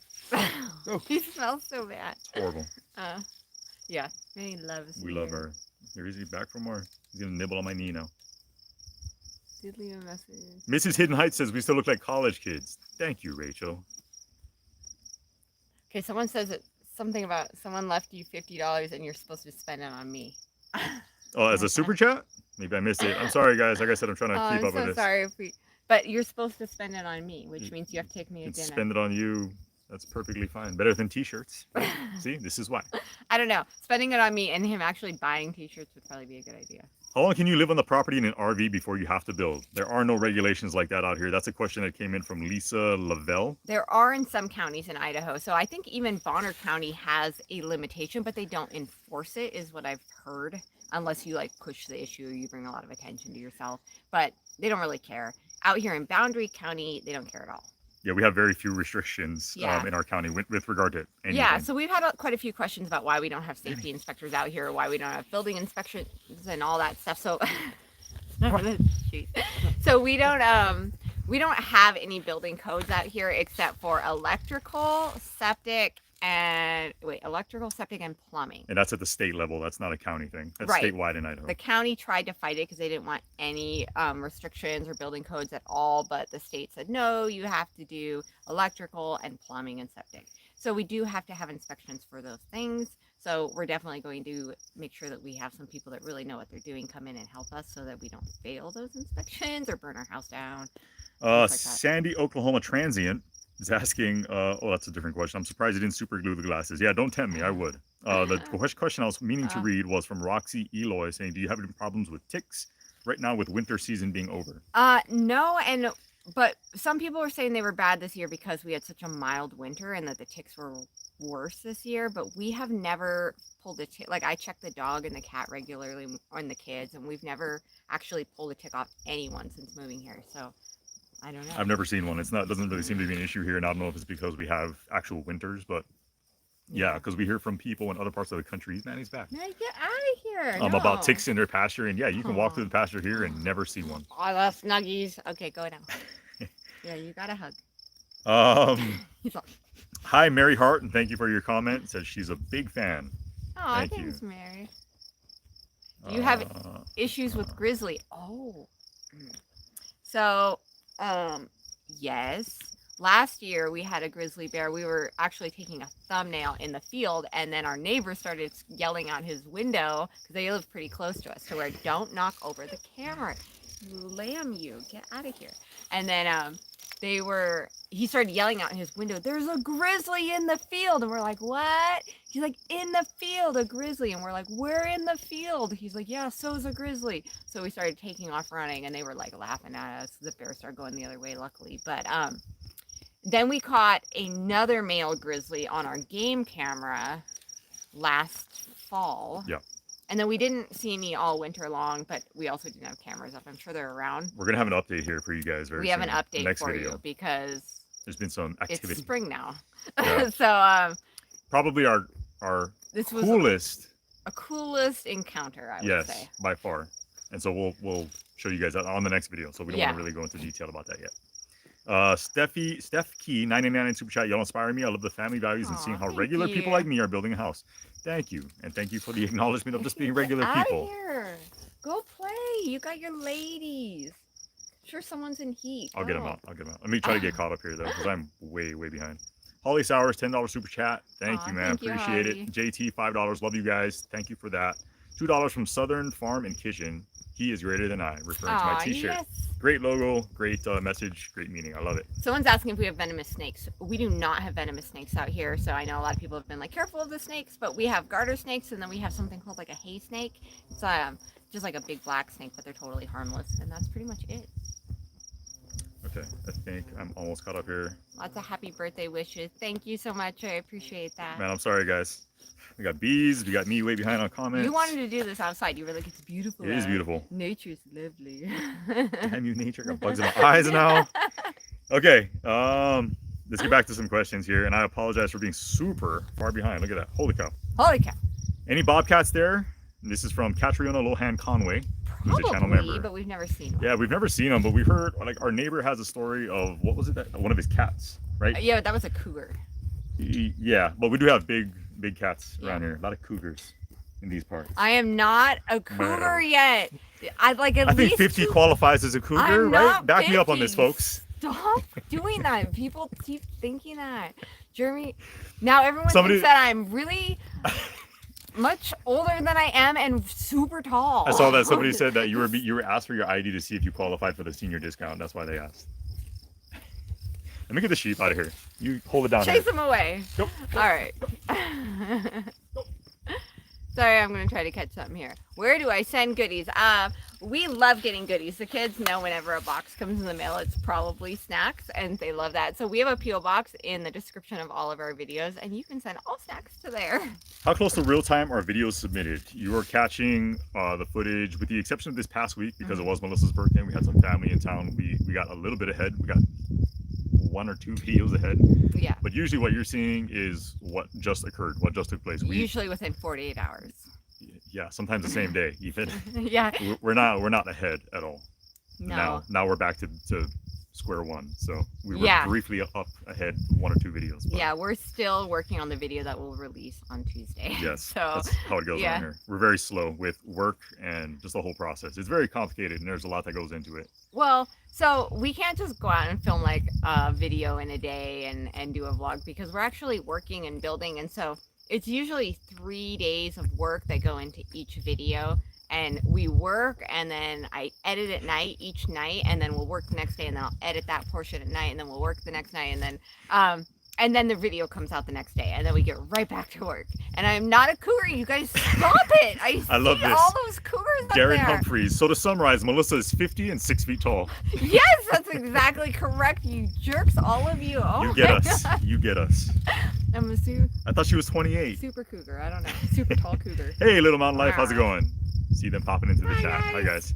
Go. He smells so bad. It's horrible. Yeah. Manny loves We love her. Here, is he back from our... He's going to nibble on my knee now. Did leave a message. Mrs. Hidden Heights says we still look like college kids. Thank you, Rachel. Okay, someone says something about someone left you $50 and you're supposed to spend it on me. Oh, as a super chat? Maybe I missed it. I'm sorry, guys. Like I said, I'm trying to keep up with I'm this. so sorry but you're supposed to spend it on me, which means you have to take me to dinner. Spend it on you. That's perfectly fine. Better than t-shirts. See, this is why. I don't know. Spending it on me and him actually buying t-shirts would probably be a good idea. How long can you live on the property in an RV before you have to build? There are no regulations like that out here. That's a question that came in from Lisa Lavelle. There are in some counties in Idaho. So I think even Bonner County has a limitation, but they don't enforce it, is what I've heard. Unless you like push the issue, you bring a lot of attention to yourself. But they don't really care. Out here in Boundary County, they don't care at all. Yeah, we have very few restrictions in our county with regard to anything. Yeah, so we've had quite a few questions about why we don't have safety inspectors out here, why we don't have building inspections and all that stuff. So, so we don't have any building codes out here except for electrical, septic, and plumbing. And that's at the state level. That's not a county thing. That's right. Statewide in Idaho. The county tried to fight it because they didn't want any restrictions or building codes at all, but the state said, no, you have to do electrical and plumbing and septic. So we do have to have inspections for those things. So we're definitely going to make sure that we have some people that really know what they're doing come in and help us so that we don't fail those inspections or burn our house down. Like Sandy, Oklahoma Transient is asking, oh, that's a different question. I'm surprised you didn't super glue the glasses. Yeah, don't tempt me. I would. The question I was meaning to read was from Roxy Eloy saying, do you have any problems with ticks right now with winter season being over? No, but some people were saying they were bad this year because we had such a mild winter and that the ticks were worse this year, but we have never pulled a tick. Like I check the dog and the cat regularly and the kids, and we've never actually pulled a tick off anyone since moving here. So I don't know. I've never seen one. It doesn't really seem to be an issue here, and I don't know if it's because we have actual winters, but yeah, because we hear from people in other parts of the country, man, he's back. Man, get out of here. About ticks in their pasture, and yeah, you can walk through the pasture here and never see one. I love snuggies. Okay, go now. Yeah, you got a hug. Hi, Mary Hart, and thank you for your comment. Says she's a big fan. Oh, thanks, Mary. You have issues with Grizzly. Oh. So, yes. Last year we had a grizzly bear. We were actually taking a thumbnail in the field, and then our neighbor started yelling out his window because they live pretty close to us. So we're, don't knock over the camera. Lamb, you get out of here. And then he started yelling out in his window, there's a grizzly in the field. And we're like, what? He's like, in the field, a grizzly. And we're like, we're in the field. He's like, yeah, so's a grizzly. So we started taking off running, and they were like laughing at us. The bear started going the other way, luckily. But then we caught another male grizzly on our game camera last fall. Yeah. And then we didn't see any all winter long, but we also didn't have cameras up. I'm sure they're around. We're going to have an update here for you guys very soon. We have an update Next for video. you because there's been some activity. It's spring now. Yeah. So probably our this was coolest encounter, I would say. By far. And so we'll show you guys that on the next video. So we don't want to really go into detail about that yet. Steph Key 999 super chat. Y'all inspire me. I love the family values and seeing how regular people like me are building a house. Thank you, and thank you for the acknowledgement of just being regular people. Out of here. Go play. You got your ladies. Sure, someone's in heat. I'll get them out. Let me try to get caught up here though, because I'm way behind. Holly Sowers, $10 super chat. Thank you, man. Appreciate it. JT, $5. Love you guys. Thank you for that. $2 from Southern Farm and Kitchen. He is greater than I, referring to my Aw, t-shirt. yes. Great logo, great message, great meaning. I love it. Someone's asking if we have venomous snakes. We do not have venomous snakes out here, so I know a lot of people have been like, careful of the snakes, but we have garter snakes, and then we have something called like a hay snake. It's just like a big black snake, but they're totally harmless, and that's pretty much it. Okay, I think I'm almost caught up here. Lots of happy birthday wishes. Thank you so much. I appreciate that. Man, I'm sorry, guys. We got bees. We got me way behind on comments. You wanted to do this outside. You were like, it's beautiful. It is beautiful. Nature's lovely. Damn you, nature. Got bugs in my eyes now. Okay, let's get back to some questions here, and I apologize for being super far behind. Look at that. Holy cow. Holy cow. Any bobcats there? This is from Catriona Lohan Conway, who's a channel member. Probably, but we've never seen one. Yeah, we've never seen them, but we've heard, like, our neighbor has a story of, what was it, that one of his cats, right? Yeah, that was a cougar. Yeah, but we do have big cats around here. A lot of cougars in these parts. I am not a cougar yet. I'd like at I least think 50 qualifies as a cougar, I'm right? not Back me up on 50. this, folks. Stop doing that. People keep thinking that. Jeremy, now everyone Somebody- thinks that I'm really much older than I am and super tall. I saw that somebody said that you were asked for your ID to see if you qualified for the senior discount. That's why they asked. Let me get the sheep out of here. You hold it down. Chase here. them away. Go. All right. Sorry, I'm going to try to catch something here. Where do I send goodies? We love getting goodies. The kids know whenever a box comes in the mail, it's probably snacks, and they love that. So we have a P.O. box in the description of all of our videos, and you can send all snacks to there. How close to real time are videos submitted? You are catching the footage, with the exception of this past week, because it was Melissa's birthday and we had some family in town. We got a little bit ahead. We got 1 or 2 videos ahead. Yeah. But usually what you're seeing is what just occurred, what just took place. Usually within 48 hours. Yeah, sometimes the same day even. Yeah. We're not ahead at all. No. Now we're back to square one. So we were Yeah. briefly up ahead 1 or 2 videos. But Yeah, we're still working on the video that we'll release on Tuesday. yes, So that's how it goes yeah. around here. We're very slow with work and just the whole process. It's very complicated and there's a lot that goes into it. well, so we can't just go out and film like a video in a day and do a vlog, because we're actually working and building, and so it's usually 3 days of work that go into each video. And we work, and then I edit at night each night, and then we'll work the next day, and then I'll edit that portion at night, and then we'll work the next night, and then the video comes out the next day, and then we get right back to work. And I'm not a cougar. You guys stop it. I love see this. all those cougars up Darren there. Humphreys. So to summarize, Melissa is 50 and 6 feet tall. Yes, that's exactly correct. You jerks, all of you. Oh You get my us. God. You get us. I'm a I thought she was 28. super cougar. I don't know. Super tall cougar. Hey, Little Mountain Life, how's it going? See them popping into the Hi, chat. guys. Hi, guys.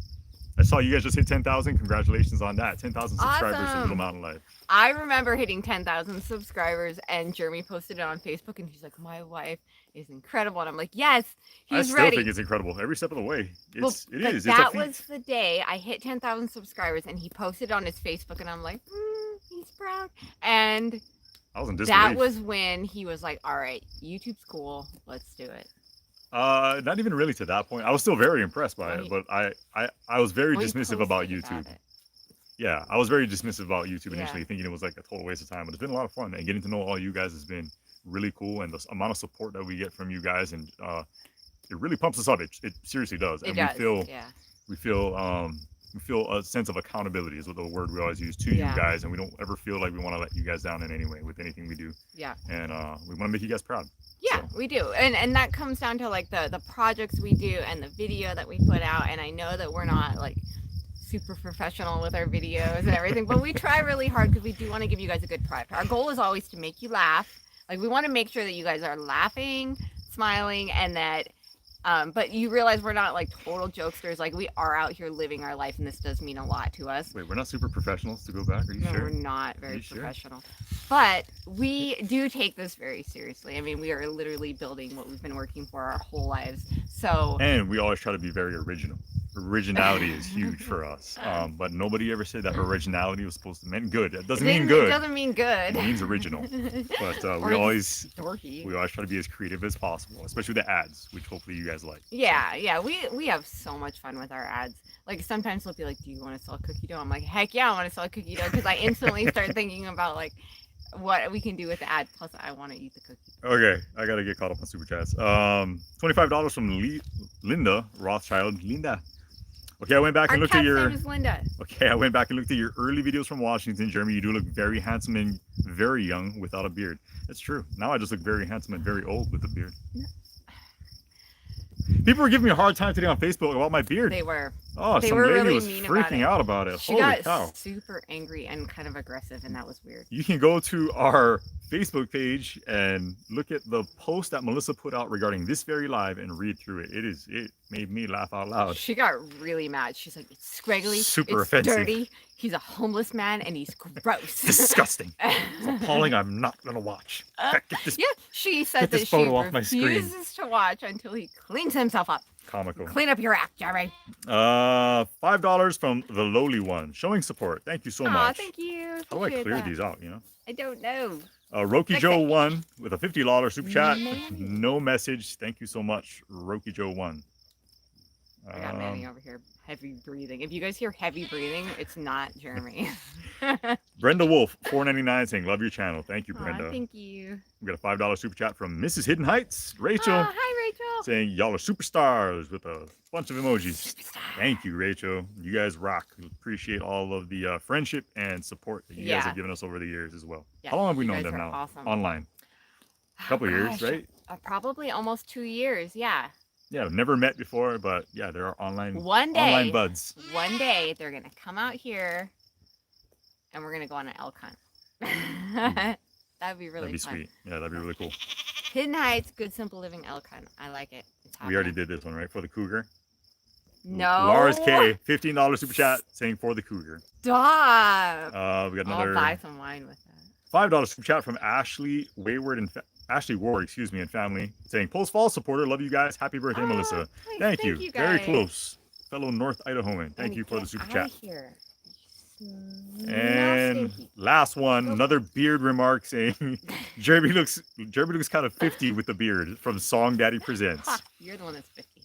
I saw you guys just hit 10,000. Congratulations on that. 10,000 subscribers to Awesome. Little Mountain Life. I remember hitting 10,000 subscribers, and Jeremy posted it on Facebook, and he's like, my wife is incredible. And I'm like, yes, I he's still ready. think it's incredible. Every step of the way. It But is. It's that a feat. was the day I hit 10,000 subscribers, and he posted on his Facebook, and I'm like, he's proud. And I was in that disbelief. was when he was like, all right, YouTube's cool. Let's do it. Not even really to that point. I was still very impressed by it, but I was very Well, he dismissive about posted YouTube. it. Yeah, I was very dismissive about YouTube Yeah. initially, thinking it was like a total waste of time. But it's been a lot of fun, and getting to know all you guys has been really cool. And the amount of support that we get from you guys, and it really pumps us up. It seriously does. It And does. we feel a sense of accountability is what the word we always use to Yeah. you guys, and we don't ever feel like we want to let you guys down in any way with anything we do. Yeah. And we want to make you guys proud. Yeah, So. we do. And that comes down to like the projects we do and the video that we put out. And I know that we're not like super professional with our videos and everything, but we try really hard because we do want to give you guys a good product. Our goal is always to make you laugh. Like, we want to make sure that you guys are laughing, smiling, and that but you realize we're not like total jokesters. Like, we are out here living our life, and this does mean a lot to us. Wait, we're not super professionals, to go back? Are you No, sure? we're not Are very you sure? professional. But we do take this very seriously. I mean, we are literally building what we've been working for our whole lives. So And we always try to be very original. Originality is huge for us. But nobody ever said that originality was supposed to mean good. It doesn't mean good. It doesn't mean good. It means original. But Or we always dorky. try to be as creative as possible, especially with the ads, which hopefully you guys like. Yeah, we have so much fun with our ads. Like, sometimes they'll be like, do you want to sell cookie dough? I'm like, heck yeah, I want to sell cookie dough, because I instantly start thinking about like what we can do with the ad. Plus, I want to eat the cookie. Okay, I gotta get caught up on super chats. $25 from Linda Rothschild. Linda, Okay, I went back Our and looked at cat's your. name is Linda. Okay, I went back and looked at your early videos from Washington, Jeremy. You do look very handsome and very young without a beard. That's true. Now I just look very handsome and very old with a beard. People were giving me a hard time today on Facebook about my beard. They were. Oh, They some were lady really was mean about freaking it. out about it. She Holy got cow. super angry and kind of aggressive, and that was weird. You can go to our Facebook page and look at the post that Melissa put out regarding this very live and read through it. It made me laugh out loud. She got really mad. She's like, "It's scraggly, Super it's offensive. dirty. He's a homeless man, and he's gross." Disgusting. It's appalling. I'm not gonna watch. Heck, get this Yeah, she says Get this that she photo off my screen. refuses to watch until he cleans himself up. comical. Clean up your act, Jerry. $5 from the lowly one, showing support. Thank you so Aw, much. thank you. How do I Appreciate clear that. these out? You know. I don't know. Roki Fix Joe it. 1 with a $50 super chat. Manny. No message. Thank you so much, Roki Joe 1. I got Manny over here heavy breathing. If you guys hear heavy breathing, it's not Jeremy. Brenda Wolf, $4.99, saying love your channel. Thank you, Aw, Brenda. thank you. We got a $5 super chat from Mrs. Hidden Heights, Rachel, Aw, hi, Rachel. saying y'all are superstars with a bunch of emojis. Superstar. Thank you, Rachel. You guys rock. We appreciate all of the friendship and support that you guys Yeah. have given us over the years as well. Yeah, How long have we you known guys them are now? awesome. Online. Oh, Couple years, gosh, right? Probably almost 2 years. Yeah. Yeah, I've never met before, but yeah, there are online One online day, buds. one day they're gonna come out here, and we're gonna go on an elk hunt. That'd be really That'd be fun. sweet. Yeah, that'd be really cool. Hidden Heights, good simple living elk hunt. I like it. It's We already happening. did this one, right? For the cougar. No. Lars K, $15 super chat, saying for the cougar. Stop. We got I'll another buy some wine with that. $5 super chat from Ashley Wayward and Ashley Ward, excuse me, and family, saying Post Fall supporter, love you guys. Happy birthday, Ah, Melissa. nice. Thank you. Very guys. close, fellow North Idahoan. Thank And you for the get super outta chat. Here. And Stinky. last one, Go. another beard remark saying Jeremy looks kind of 50 with the beard from Song Daddy Presents. Ha, you're the one that's 50.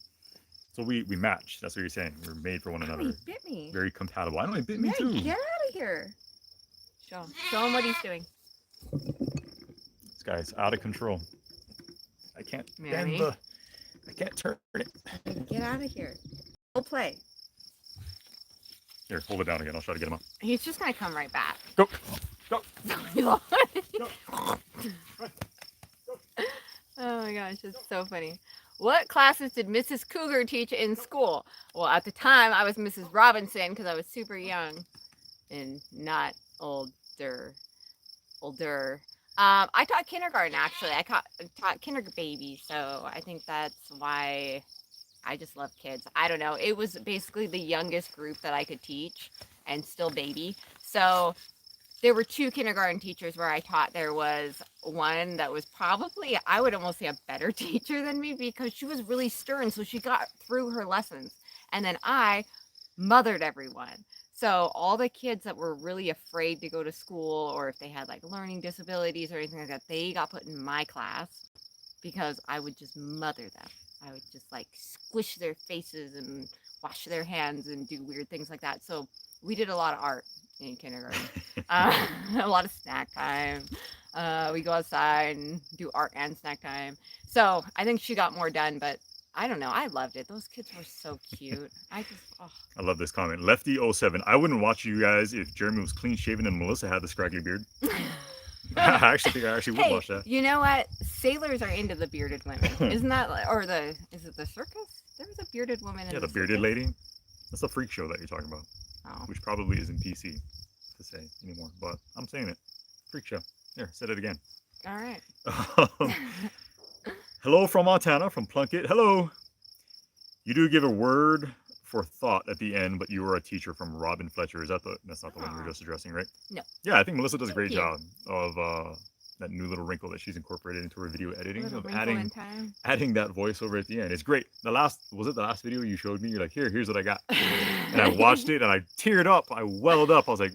So we match. That's what you're saying. We're made for one Oh, another. he bit me. Very compatible. I know he bit me Yeah, too. get out of here. Show him what he's doing. This guy's out of control. I can't Mary? bend I can't turn it. Get out of here. Go play. Here, hold it down again. I'll try to get him up. He's just gonna come right back. Go. Go. Oh my gosh, it's so funny. What classes did Mrs. Cougar teach in school? Well, at the time I was Mrs. Robinson because I was super young and not older. I taught kindergarten actually. I taught kindergarten babies, so I think that's why I just love kids. I don't know. It was basically the youngest group that I could teach and still baby. So there were 2 kindergarten teachers where I taught. There was one that was probably, I would almost say, a better teacher than me because she was really stern. So she got through her lessons. And then I mothered everyone. So all the kids that were really afraid to go to school, or if they had like learning disabilities or anything like that, they got put in my class because I would just mother them. I would just like squish their faces and wash their hands and do weird things like that. So we did a lot of art in kindergarten. A lot of snack time. We go outside and do art and snack time. So I think she got more done, but I don't know. I loved it. Those kids were so cute. I love this comment. Lefty07. I wouldn't watch you guys if Jeremy was clean shaven and Melissa had the scraggly beard. I actually think I would watch that. You know what? Sailors are into the bearded women. Isn't that, is it the circus? There was a bearded woman in Yeah, the the bearded circus. lady. That's a freak show that you're talking about, Oh. which probably isn't PC to say anymore, but I'm saying it. Freak show. Here, said it again. All right. Hello from Montana, from Plunkett. Hello. You do give a word for thought at the end, but you are a teacher from Robin Fletcher. That's not the one you were Aw. just addressing, right? No. Yeah, I think Melissa does a great Thank you. job of that new little wrinkle that she's incorporated into her video editing Little of wrinkle in time. adding that voiceover at the end. It's great. Was it the last video you showed me? You're like, here's what I got. And I watched it and I teared up. I welled up. I was like,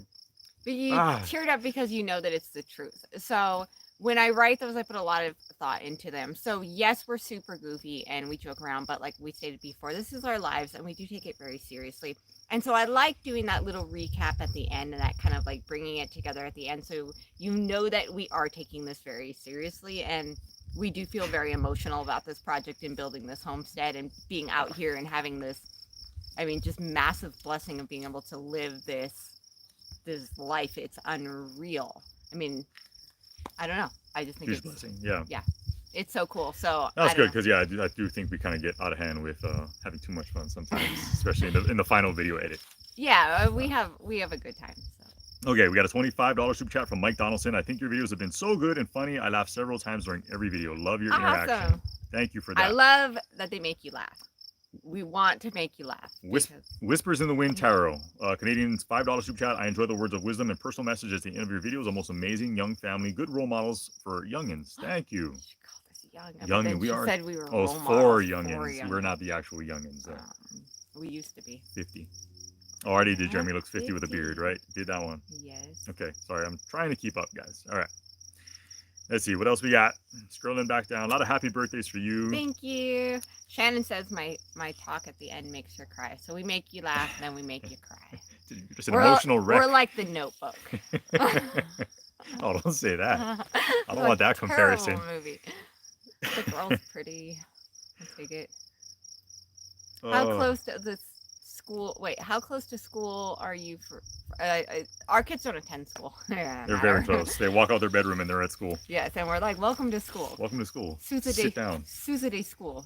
But you Ah. teared up because you know that it's the truth. So when I write those, I put a lot of thought into them. So yes, we're super goofy and we joke around, but like we stated before, this is our lives and we do take it very seriously. And so I like doing that little recap at the end and that kind of like bringing it together at the end. So you know that we are taking this very seriously and we do feel very emotional about this project and building this homestead and being out here and having this I mean, just massive blessing of being able to live this life. It's unreal. I mean, I don't know. I just think Huge it's blessing. Yeah. yeah, it's so cool. So That's I good don't know. because I do think we kind of get out of hand with having too much fun sometimes, especially in the final video edit. Yeah, we have a good time. So Okay, we got a $25 super chat from Mike Donaldson. I think your videos have been so good and funny. I laughed several times during every video. Love your interaction. awesome. Thank you for I that. love that they make you laugh. We want to make you laugh. Whispers in the Wind Tarot. Canadians $5 super chat. I enjoy the words of wisdom and personal messages at the end of your videos. Almost amazing young family. Good role models for youngins. Thank you. She called us young. But Youngin, then we she are. said we were Oh, it's role for models youngins. We're not the actual youngins. we used to be 50. Oh, I already did. Yeah, Jeremy looks 50 with a beard, 50. right? Did that one. Yes. Okay, sorry. I'm trying to keep up, guys. All right. Let's see. What else we got? Scrolling back down. A lot of happy birthdays for you. Thank you. Shannon says my talk at the end makes her cry. So we make you laugh, and then we make you cry. You're just an emotional wreck. We're like the Notebook. Oh, don't say that. I don't A want that comparison. terrible movie. The girl's pretty. I'll take it. How close to the school? Wait, how close to school are you for? Our kids don't attend school. They're very close. They walk out their bedroom and they're at school. Yes, and we're like, welcome to school. Welcome to school. Sousa Sit down. Sousa Day school.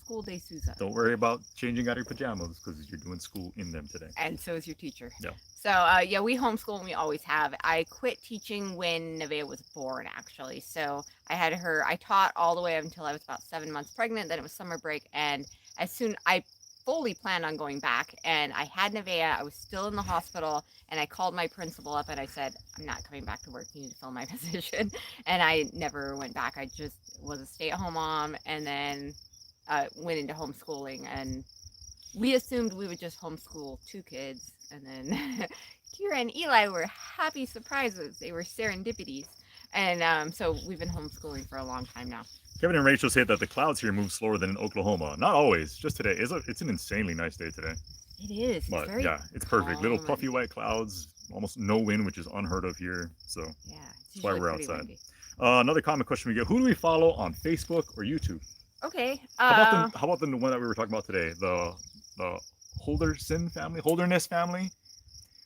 School day Sousa. Don't worry about changing out your pajamas because you're doing school in them today. And so is your teacher. Yeah. So, yeah, we homeschool and we always have. I quit teaching when Nevaeh was born, actually. So I taught all the way up until I was about 7 months pregnant. Then it was summer break. And I fully planned on going back. And I had Nevaeh. I was still in the hospital. And I called my principal up and I said, I'm not coming back to work. You need to fill my position. And I never went back. I just was a stay-at-home mom and then went into homeschooling. And we assumed we would just homeschool 2 kids. And then Kira and Eli were happy surprises. They were serendipities. And so we've been homeschooling for a long time now. Kevin and Rachel said that the clouds here move slower than in Oklahoma. Not always, just today. It's an insanely nice day today. It is. But it's very yeah, it's perfect. Little calm puffy and- white clouds, almost no wind, which is unheard of here. So Yeah. that's why usually we're pretty outside. windy. Another common question we get: who do we follow on Facebook or YouTube? Okay. How about the one that we were talking about today? The Holderness family.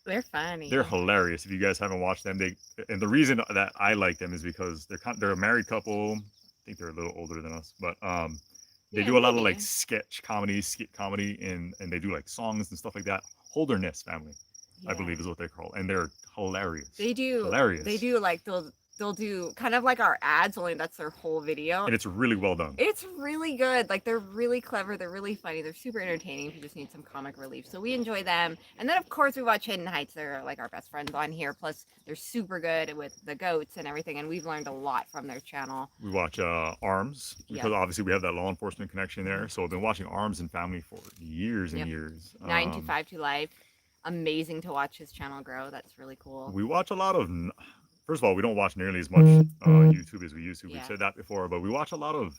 They're funny. They're hilarious. If you guys haven't watched them, and the reason that I like them is because they're a married couple. I think they're a little older than us, but they Yeah, do a lot of maybe. like skit comedy, and they do like songs and stuff like that. Holderness family, I Yeah. believe, is what they're called, and they're hilarious. They do. Hilarious. They do like they'll do kind of like our ads, only that's their whole video. And it's really well done. It's really good. Like they're really clever. They're really funny. They're super entertaining if you just need some comic relief. So we enjoy them. And then of course we watch Hidden Heights. They're like our best friends on here. Plus they're super good with the goats and everything. And we've learned a lot from their channel. We watch Arms because Yeah. obviously we have that law enforcement connection there. So I've been watching Arms and Family for years and Yep. years. 925 to Life. Amazing to watch his channel grow. That's really cool. We watch a lot of. First of all, we don't watch nearly as much YouTube as we used to. We've Yeah. said that before, but we watch a lot of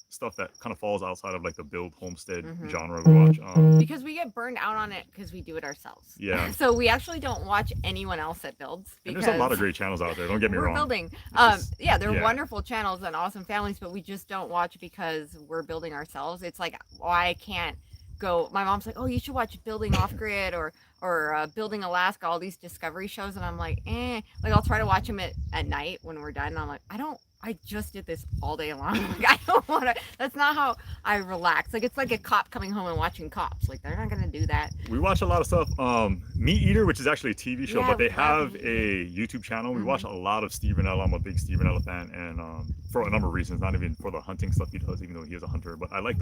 stuff that kind of falls outside of like the build homestead Mhm. genre. We watch. Because we get burned out on it because we do it ourselves. Yeah. So we actually don't watch anyone else that builds. And Because there's a lot of great channels out there. Don't get me we're wrong. building. just- Yeah, they're yeah. wonderful channels and awesome families, but we just don't watch because we're building ourselves. It's like, why I can't go. My mom's like, oh, you should watch Building Off Grid or Building Alaska, all these discovery shows. And I'm like, like I'll try to watch them at night when we're done. And I'm like, I just did this all day long. Like, I don't want to, that's not how I relax. Like, it's like a cop coming home and watching Cops. Like, they're not going to do that. We watch a lot of stuff. Meat Eater, which is actually a TV show, Yeah, but they we love have Meat a YouTube channel. We Mhm. watch a lot of Stephen Ella. I'm a big Stephen Ella fan, and for a number of reasons, not even for the hunting stuff he does, even though he is a hunter. But I like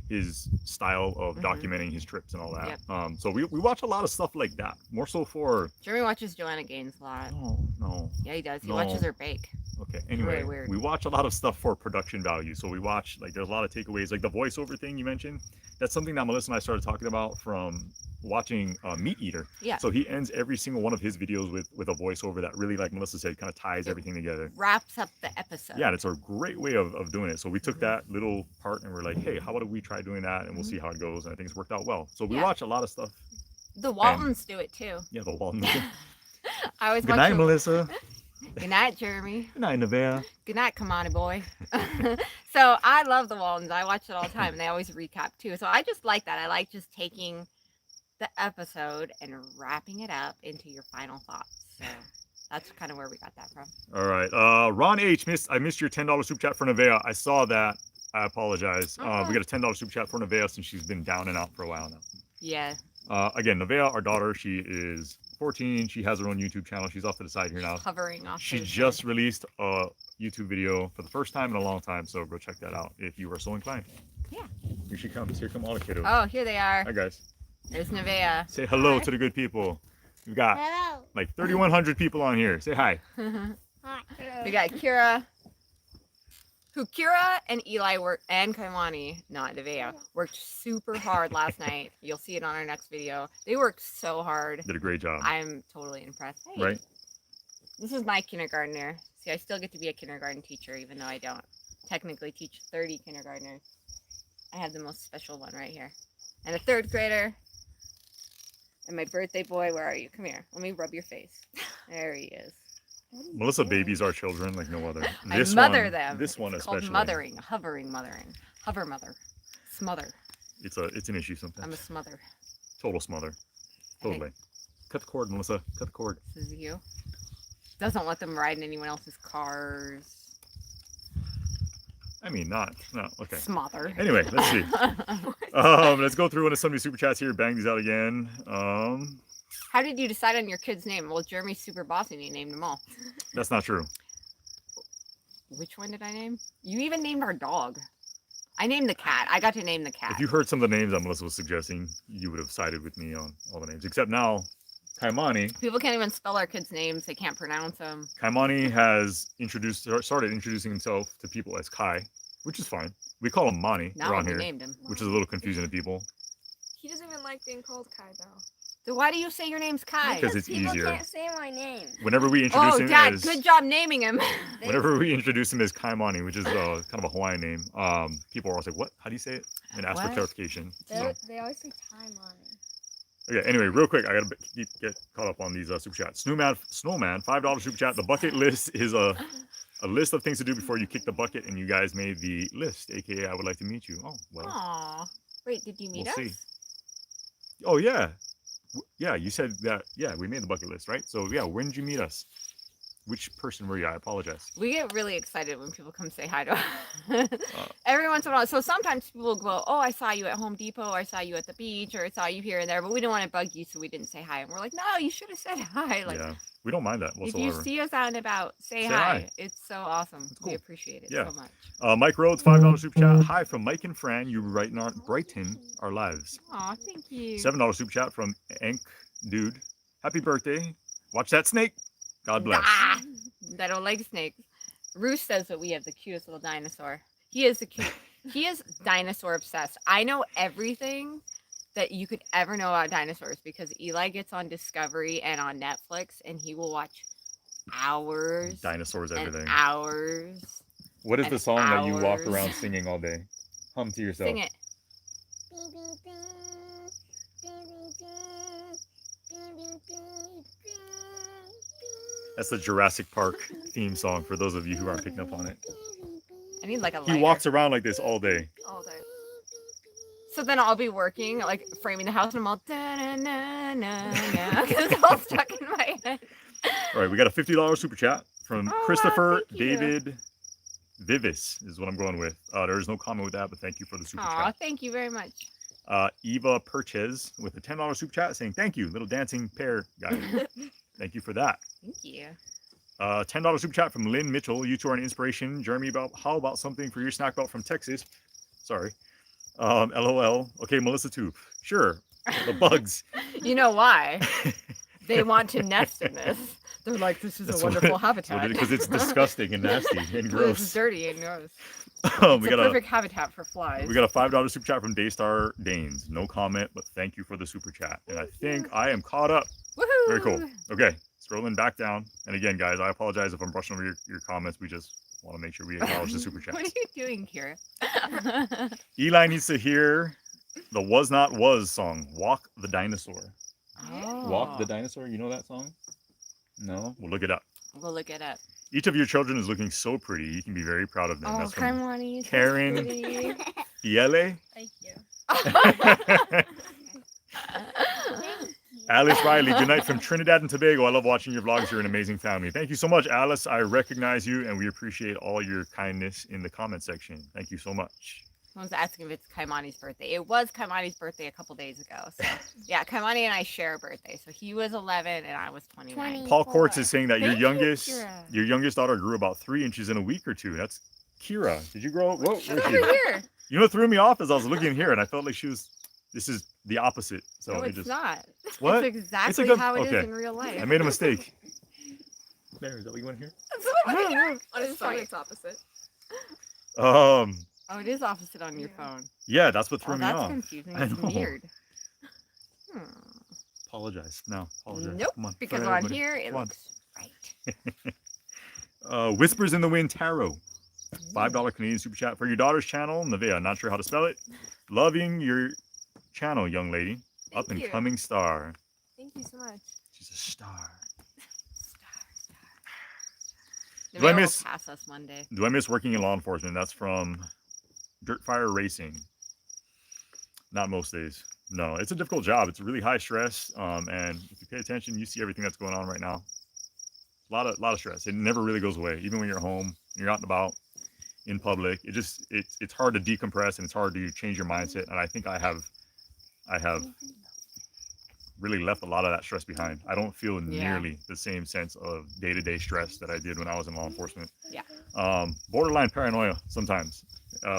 his style of Mhm. documenting his trips and all that. Yep. So we watch a lot of stuff like that. More so for Jeremy watches Joanna Gaines a lot. no. Yeah, he does. He No. watches her bake. Okay. Anyway, Really weird. we watch a lot of stuff for production value. So we watch like there's a lot of takeaways, like the voiceover thing you mentioned. That's something that Melissa and I started talking about from watching Meat Eater. Yeah. So he ends every single one of his videos with a voiceover that really, like Melissa said, kind of ties It everything together. Wraps up the episode. Yeah, and it's a great way of doing it. So we took Mhm. that little part and we're like, hey, how about we try doing that and we'll Mhm. see how it goes. And I think it's worked out well. So we Yeah. watch a lot of stuff. The Waltons do it too. Yeah, the Walton. I always Good watch night, them- Melissa. Good night, Jeremy. Good night, Nevaeh. Good night, Kaimanis boy. So I love the Waltons. I watch it all the time, and they always recap too. So I just like that. I like just taking the episode and wrapping it up into your final thoughts. So that's kind of where we got that from. All right. Ron H. I missed your $10 super chat for Nevaeh. I saw that. I apologize. We got a $10 super chat for Nevaeh since she's been down and out for a while now. Yeah. Again, Nevaeh, our daughter, she is 14. She has her own YouTube channel. She's off to the side here now. Hovering off. She just released a YouTube video for the first time in a long time, so go check that out if you are so inclined. Yeah. Here she comes. Here come all the kiddos. Oh, here they are. Hi, guys. There's Nevaeh. Say hello to the good people. We've got like 3,100 people on here. Say hi. We got Kira. Kira and Eli and Kaimani, not Nevaeh, worked super hard last night. You'll see it on our next video. They worked so hard. Did a great job. I'm totally impressed. Hey, right? This is my kindergartner. See, I still get to be a kindergarten teacher, even though I don't technically teach 30 kindergartners. I have the most special one right here. And a 3rd grader. And my birthday boy, where are you? Come here. Let me rub your face. There he is. Melissa babies our children like no other. I mother them. This one it's especially. Called mothering, mothering, hover mother, smother. It's an issue sometimes. I'm a smother. Total smother. Totally. Cut the cord, Melissa. Cut the cord. This is you. Doesn't let them ride in anyone else's cars. I mean, not. Okay. Smother. Anyway, let's see. Let's go through into some of these super chats here. Bang these out again. How did you decide on your kid's name? Well, Jeremy's super bossy and he named them all. That's not true. Which one did I name? You even named our dog. I named the cat. I got to name the cat. If you heard some of the names that Melissa was suggesting, you would have sided with me on all the names. Except now, Kaimani. People can't even spell our kids' names. They can't pronounce them. Kaimani has started introducing himself to people as Kai, which is fine. We call him Mani around here, named him. which is a little confusing to people. He doesn't even like being called Kai, though. So why do you say your name's Kai? Because it's people easier. Can't say my name. Whenever we introduce him Dad, as... good job naming him. Whenever we introduce him as Kaimani, which is kind of a Hawaiian name, people are always like, what? How do you say it? And ask for clarification. So. They always say time on it. Okay, anyway, real quick, I gotta get caught up on these super chats. Snowman, $5 super chat. The bucket list is a list of things to do before you kick the bucket, and you guys made the list, aka I would like to meet you. Oh, well. Aww. Wait, did you meet us? See. Oh, yeah. Yeah, you said that. Yeah, we made the bucket list, right? So, yeah, when did you meet us? Which person were you? I apologize. We get really excited when people come say hi to us. Every once in a while. So sometimes people will go, oh, I saw you at Home Depot, or I saw you at the beach, or I saw you here and there, but we didn't want to bug you, so we didn't say hi. And we're like, no, you should have said hi. Like, yeah, we don't mind that whatsoever. If you see us out and about, say hi. It's so awesome. Cool. We appreciate it so much. Mike Rhodes, $5 super chat. Hi from Mike and Fran. You brighten our lives. Aw, thank you. $7 super chat from Enk Dude. Happy birthday. Watch that snake. God bless. Ah, I don't like snakes. Roos says that we have the cutest little dinosaur. He is he is dinosaur obsessed. I know everything that you could ever know about dinosaurs because Eli gets on Discovery and on Netflix and he will watch hours. Dinosaurs, everything. Hours. What is the song that you walk around singing all day? Hum to yourself. Sing it. That's the Jurassic Park theme song for those of you who aren't picking up on it. I need like a lighter. He walks around like this all day. All day. So then I'll be working, like framing the house, and I'm all because it's all stuck in my head. All right, we got a $50 super chat from Christopher David Vivis is what I'm going with. There is no comment with that, but thank you for the super chat. Thank you very much. Eva Purchez with a $10 super chat saying thank you, little dancing pear guy. Thank you for that. Thank you. $10 super chat from Lynn Mitchell. You two are an inspiration. Jeremy, how about something for your snack belt from Texas? Sorry. LOL. Okay, Melissa too. Sure. The bugs. You know why? They want to nest in this. They're like, this is a wonderful habitat. Because it's disgusting and nasty and gross. It's dirty and gross. It's a perfect habitat for flies. We got a $5 super chat from Daystar Danes. No comment, but thank you for the super chat. And I think I am caught up. Woohoo! Very cool. Okay, scrolling back down. And again, guys, I apologize if I'm brushing over your comments. We just want to make sure we acknowledge the super chat. What are you doing, Kira? Eli needs to hear the Was Not Was song, Walk the Dinosaur. Oh. Walk the Dinosaur? You know that song? No? We'll look it up. We'll look it up. Each of your children is looking so pretty. You can be very proud of them. Oh, That's from Kaimanis. Karen. Fiele. Thank you. Alice Riley, good night from Trinidad and Tobago. I love watching your vlogs. You're an amazing family. Thank you so much, Alice. I recognize you, and we appreciate all your kindness in the comment section. Thank you so much. Someone's asking if it's Kaimanis' birthday. It was Kaimanis' birthday a couple days ago. So, yeah, Kaimani and I share a birthday. So he was 11 and I was 29. 20. Paul Quartz is saying that Thank you, Kira. your youngest daughter grew about 3 inches in a week or two. That's Kira. Did you grow? Whoa, She's where's over she? here. You know what threw me off is I was looking here and I felt like this is the opposite. So No, it it's just, not. what? It's exactly good- how it is okay. in real life. I made a mistake. There, is that what you want to hear? On his phone, Sorry. it's opposite. Oh, it is opposite on your phone. Yeah, that's what threw Oh, me that's off. confusing. I It's know. weird. Apologize. No, apologize. Nope, Come on. because Go on ahead, buddy. here it Come on. looks right. Whispers in the Wind Tarot. $5 Canadian super chat for your daughter's channel, Nevaeh. Not sure how to spell it. Loving your channel, young lady. Up and you. coming star. Thank you so much. She's a star. The Do I mail will miss- pass us Monday. Do I miss working in law enforcement? That's from Dirt Fire Racing. Not most days. No, it's a difficult job. It's really high stress. And if you pay attention, you see everything that's going on right now. A lot of stress. It never really goes away. Even when you're home, you're out and about in public. It's hard to decompress and it's hard to change your mindset. And I think I have really left a lot of that stress behind. I don't feel nearly the same sense of day-to-day stress that I did when I was in law enforcement. Yeah. Borderline paranoia sometimes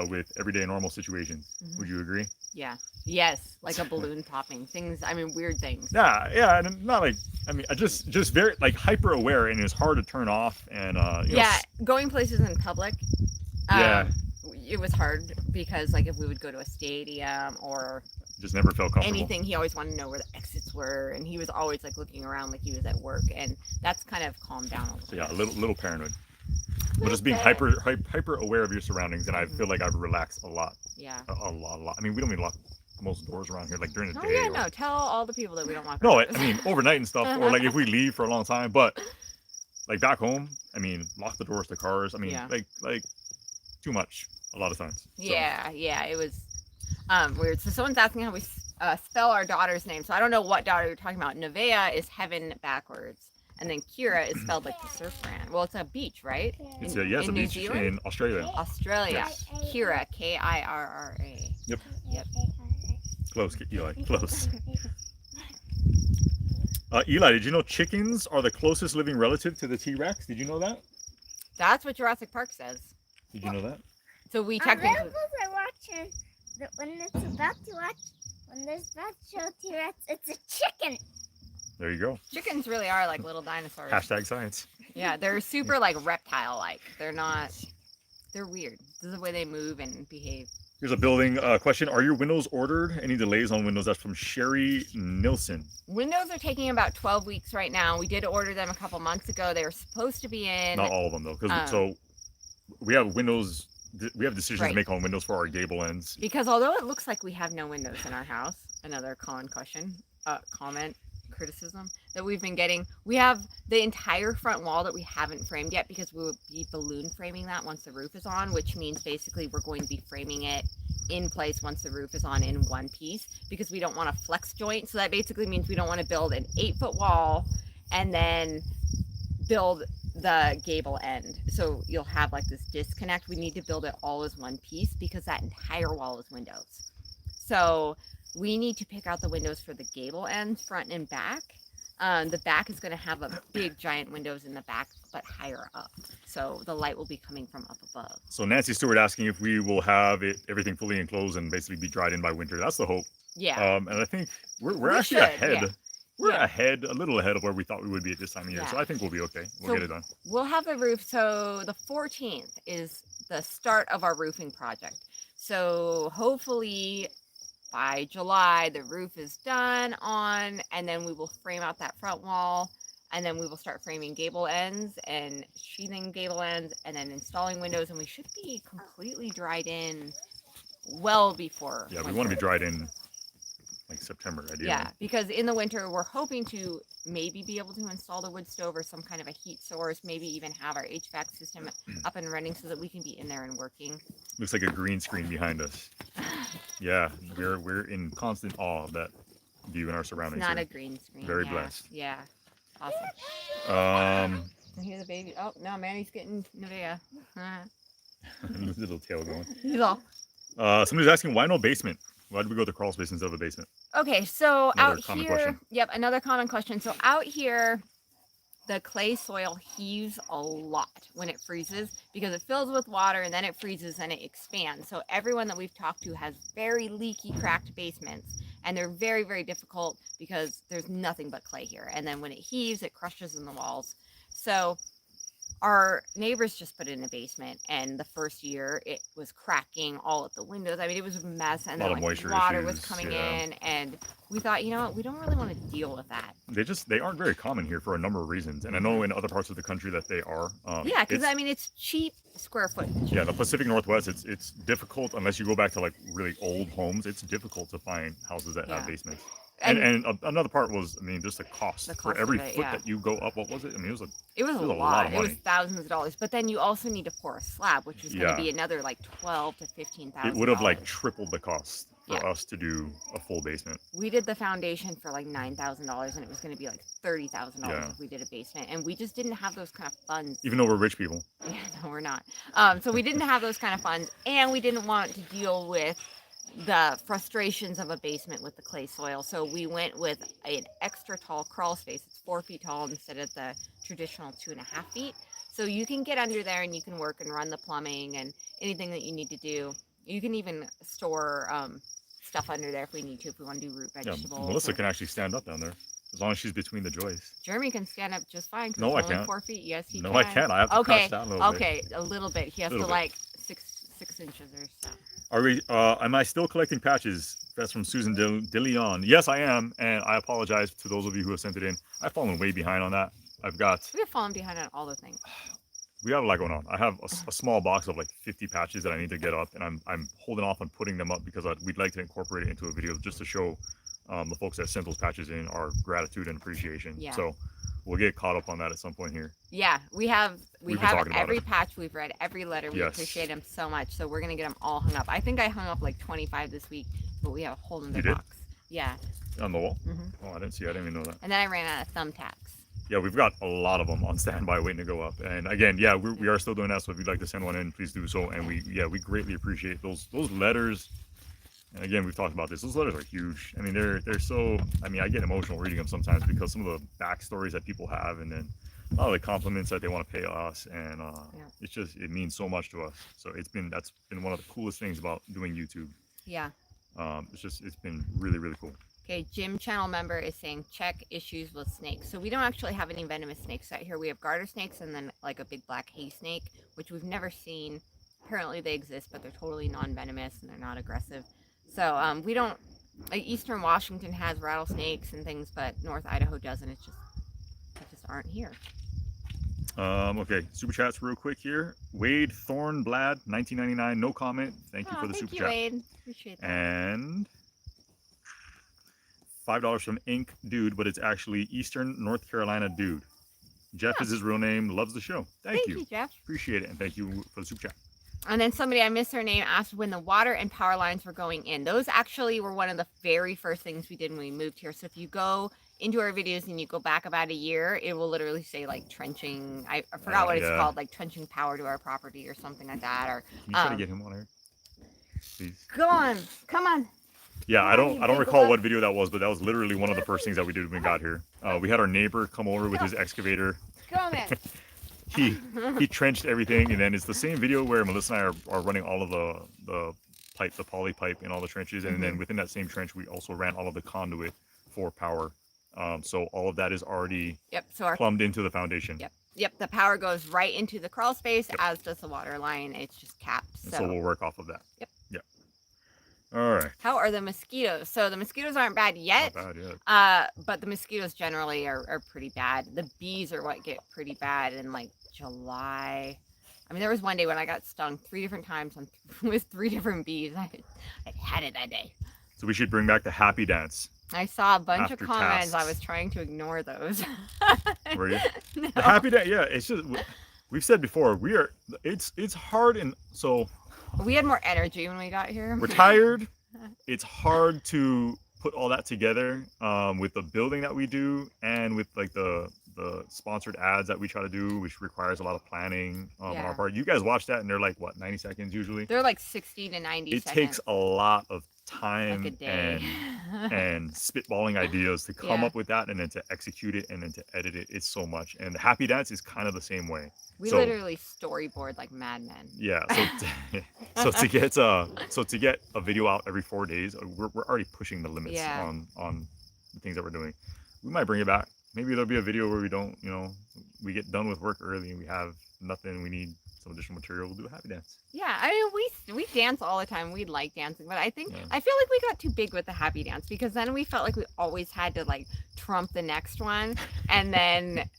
with everyday normal situations. Mhm. Would you agree? Yeah. Yes. Like a balloon popping. Things, I mean, weird things. Yeah, and not like, I mean, I just very like hyper aware, and it's hard to turn off. And you know, Yeah. Going places in public. Yeah. It was hard because, like, if we would go to a stadium or just never felt comfortable. anything, he always wanted to know where the exits were, and he was always like looking around like he was at work, and that's kind of calmed down a little. So yeah, a little paranoid. But just being bit. hyper aware of your surroundings, and I feel like I've relaxed a lot. Yeah. A lot. I mean, we don't even lock most doors around here, like during the Oh day. yeah, or- no. Tell all the people that we don't lock. No, our I doors. mean overnight and stuff, or like if we leave for a long time. But like back home, I mean, lock the doors to cars. I mean, Yeah. like too much a lot of times. So, Yeah, it was weird. So someone's asking how we spell our daughter's name. So I don't know what daughter you're talking about. Nevaeh is heaven backwards, and then Kira is spelled like the surf brand. Well, it's a beach, right? It's In- a in New beach Zealand? in Australia. Australia. Yes. Kira, Kirra. Yep. Yep. Close, Eli. Close. Eli, did you know chickens are the closest living relative to the T-Rex? Did you know that? That's what Jurassic Park says. Did you know that? So we On technically. Rebels, I watch when it's about to watch, when there's about to show T-Rex, it's a chicken. There you go. Chickens really are like little dinosaurs. Hashtag science. Yeah, they're super like reptile-like. They're not. They're weird. This is the way they move and behave. Here's a building question. Are your windows ordered? Any delays on windows? That's from Sherry Nilsson. Windows are taking about 12 weeks right now. We did order them a couple months ago. They were supposed to be in. Not all of them though, because Um, so we have windows. We have decisions Right. to make on windows for our gable ends. Because although it looks like we have no windows in our house, another comment, criticism that we've been getting, we have the entire front wall that we haven't framed yet because we will be balloon framing that once the roof is on, which means basically we're going to be framing it in place once the roof is on in one piece because we don't want a flex joint. So that basically means we don't want to build an 8-foot wall and then build the gable end. So you'll have like this disconnect. We need to build it all as one piece because that entire wall is windows. So we need to pick out the windows for the gable ends, front and back. The back is going to have a big giant windows in the back, but higher up. So the light will be coming from up above. So Nancy Stewart asking if we will have everything fully enclosed and basically be dried in by winter. That's the hope. Yeah. And I think we're We actually should, ahead. yeah. We're Yeah. a little ahead of where we thought we would be at this time of year. So Yeah. I think we'll be okay. We'll So- get it done. We'll have the roof. So the 14th is the start of our roofing project. So hopefully by July, the roof is done on, and then we will frame out that front wall, and then we will start framing gable ends and sheathing gable ends, and then installing windows, and we should be completely dried in well before. Yeah, we winter. want to be dried in like September, ideally. Yeah, because in the winter we're hoping to maybe be able to install the wood stove or some kind of a heat source, maybe even have our HVAC system up and running so that we can be in there and working. Looks like a green screen behind us. Yeah, we're in constant awe of that view in our surroundings. It's not here. a green screen. Very yeah. blessed. Yeah, awesome. And here's the baby. Oh no, Manny's getting Nevaeh. Little tail going. He's all. Somebody's asking why no basement. Why did we go to crawl space instead of a basement? Okay, so Another out common here, question. yep, another common question. So out here, the clay soil heaves a lot when it freezes because it fills with water and then it freezes and it expands. So everyone that we've talked to has very leaky, cracked basements, and they're very, very difficult because there's nothing but clay here. And then when it heaves, it crushes in the walls. So our neighbors just put in a basement, and the first year it was cracking all at the windows. I mean, it was a mess, and A lot then of moisture water was issues, coming yeah. in, and we thought, you know what, we don't really want to deal with that. They aren't very common here for a number of reasons, and I know in other parts of the country that they are. Yeah, because I mean, it's cheap square footage. Yeah, the Pacific Northwest, it's difficult unless you go back to like really old homes. It's difficult to find houses that have Yeah. basements. And And another part was, I mean, just the cost The for cost every of it, foot yeah. that you go up. What was it? I mean, it was it was was a a lot lot. of It was money. thousands of dollars. But then you also need to pour a slab, which is going Yeah. to be another like $12,000 to $15,000. it would have like tripled the cost for Yeah. us to do a full basement. We did the foundation for like $9,000, and it was going to be like $30,000 Yeah. if we did a basement, and we just didn't have those kind of funds. Even though we're rich people. Yeah, no, we're not. So we didn't have those kind of funds, and we didn't want to deal with the frustrations of a basement with the clay soil. So we went with an extra tall crawl space. It's 4 feet tall instead of the traditional 2.5 feet. So you can get under there and you can work and run the plumbing and anything that you need to do. You can even store stuff under there if we need to, if we want to do root Yeah, vegetables. Melissa or- can actually stand up down there as long as she's between the joists. Jeremy can stand up just fine. 'Cause No, it's I only can't. 4 feet. Yes, he No, can. I can't. I have to Okay, crouch down a little bit. okay, a little bit. He has to Little bit. like six inches or so. Are we? Am I still collecting patches? That's from Susan DeLeon. Yes, I am, and I apologize to those of you who have sent it in. I've fallen way behind on that. We've fallen behind on all the things. We got a lot going on. I have a small box of like 50 patches that I need to get up, and I'm holding off on putting them up because we'd like to incorporate it into a video just to show the folks that sent those patches in our gratitude and appreciation. Yeah. So we'll get caught up on that at some point here. Yeah, we have We've been talking about every it. patch we've read, every letter. We Yes. appreciate them so much. So we're gonna get them all hung up. I think I hung up like 25 this week, but we have a whole nother You did? box. Yeah. On the wall? hmm Oh, I didn't see. I didn't even know that. And then I ran out of thumbtacks. Yeah, we've got a lot of them on standby waiting to go up. And again, yeah, we are still doing that. So if you'd like to send one in, please do so. And we greatly appreciate those letters. And again, we've talked about this. Those letters are huge. I mean, they're so. I mean, I get emotional reading them sometimes because some of the backstories that people have, and then a lot of the compliments that they want to pay us, and it means so much to us. So that's been one of the coolest things about doing YouTube. Yeah. It's been really, really cool. Okay, Jim channel member is saying check issues with snakes. So we don't actually have any venomous snakes out here. We have garter snakes and then like a big black hay snake, which we've never seen. Apparently they exist, but they're totally non-venomous and they're not aggressive. So we don't, like Eastern Washington has rattlesnakes and things, but North Idaho doesn't. They just aren't here. Okay, super chats real quick here. Wade Thornblad, 1999, no comment. Thank you for the super chat. Wade. Appreciate that. And $5 from Ink Dude, but it's actually Eastern North Carolina Dude. Jeff is his real name. Loves the show. Thank you. Jeff. Appreciate it, and thank you for the super chat. And then somebody, I missed their name, asked when the water and power lines were going in. Those actually were one of the very first things we did when we moved here. So if you go into our videos and you go back about a year, it will literally say like trenching. I forgot what it's called, like trenching power to our property or something like that. Or Can you try to get him on here, please? go on, come on. Yeah, I Come on, don't you big recall love. what video that was, but that was literally one of the first things that we did when we got here. We had our neighbor come over with his excavator. Come on. He trenched everything, and then it's the same video where Melissa and I are running all of the pipe, the poly pipe in all the trenches, and then within that same trench we also ran all of the conduit for power. So all of that is already Yep. So our plumbed into the foundation. Yep. The power goes right into the crawl space, as does the water line. It's just capped. And so we'll work off of that. Yep. All right. How are the mosquitoes? So the mosquitoes aren't bad yet. Not bad yet. But the mosquitoes generally are pretty bad. The bees are what get pretty bad in like July. I mean, there was one day when I got stung 3 different times with 3 different bees. I had it that day. So we should bring back the happy dance. I saw a bunch After of comments. I tasks. was trying to ignore those. Were you? No. The happy dance. Yeah, it's just we've said before. It's hard, and so We had more energy when we got here. we're tired. It's hard to put all that together with the building that we do and with like the sponsored ads that we try to do, which requires a lot of planning on Yeah. our part. You guys watch that and they're like what, 90 seconds usually? They're like 60 to 90 It seconds. takes a lot of time like a day. and spitballing ideas to come Yeah. up with that and then to execute it and then to edit it. It's so much. And the happy dance is kind of the same way. We So- literally storyboard like madmen. Yeah. So to get a video out every 4 days, we're already pushing the limits Yeah. on the things that we're doing. We might bring it back. Maybe there'll be a video where we don't, we get done with work early and we have nothing. We need some additional material. We'll do a happy dance. Yeah, I mean we dance all the time. We like dancing, but I think Yeah. I feel like we got too big with the happy dance because then we felt like we always had to like trump the next one, and then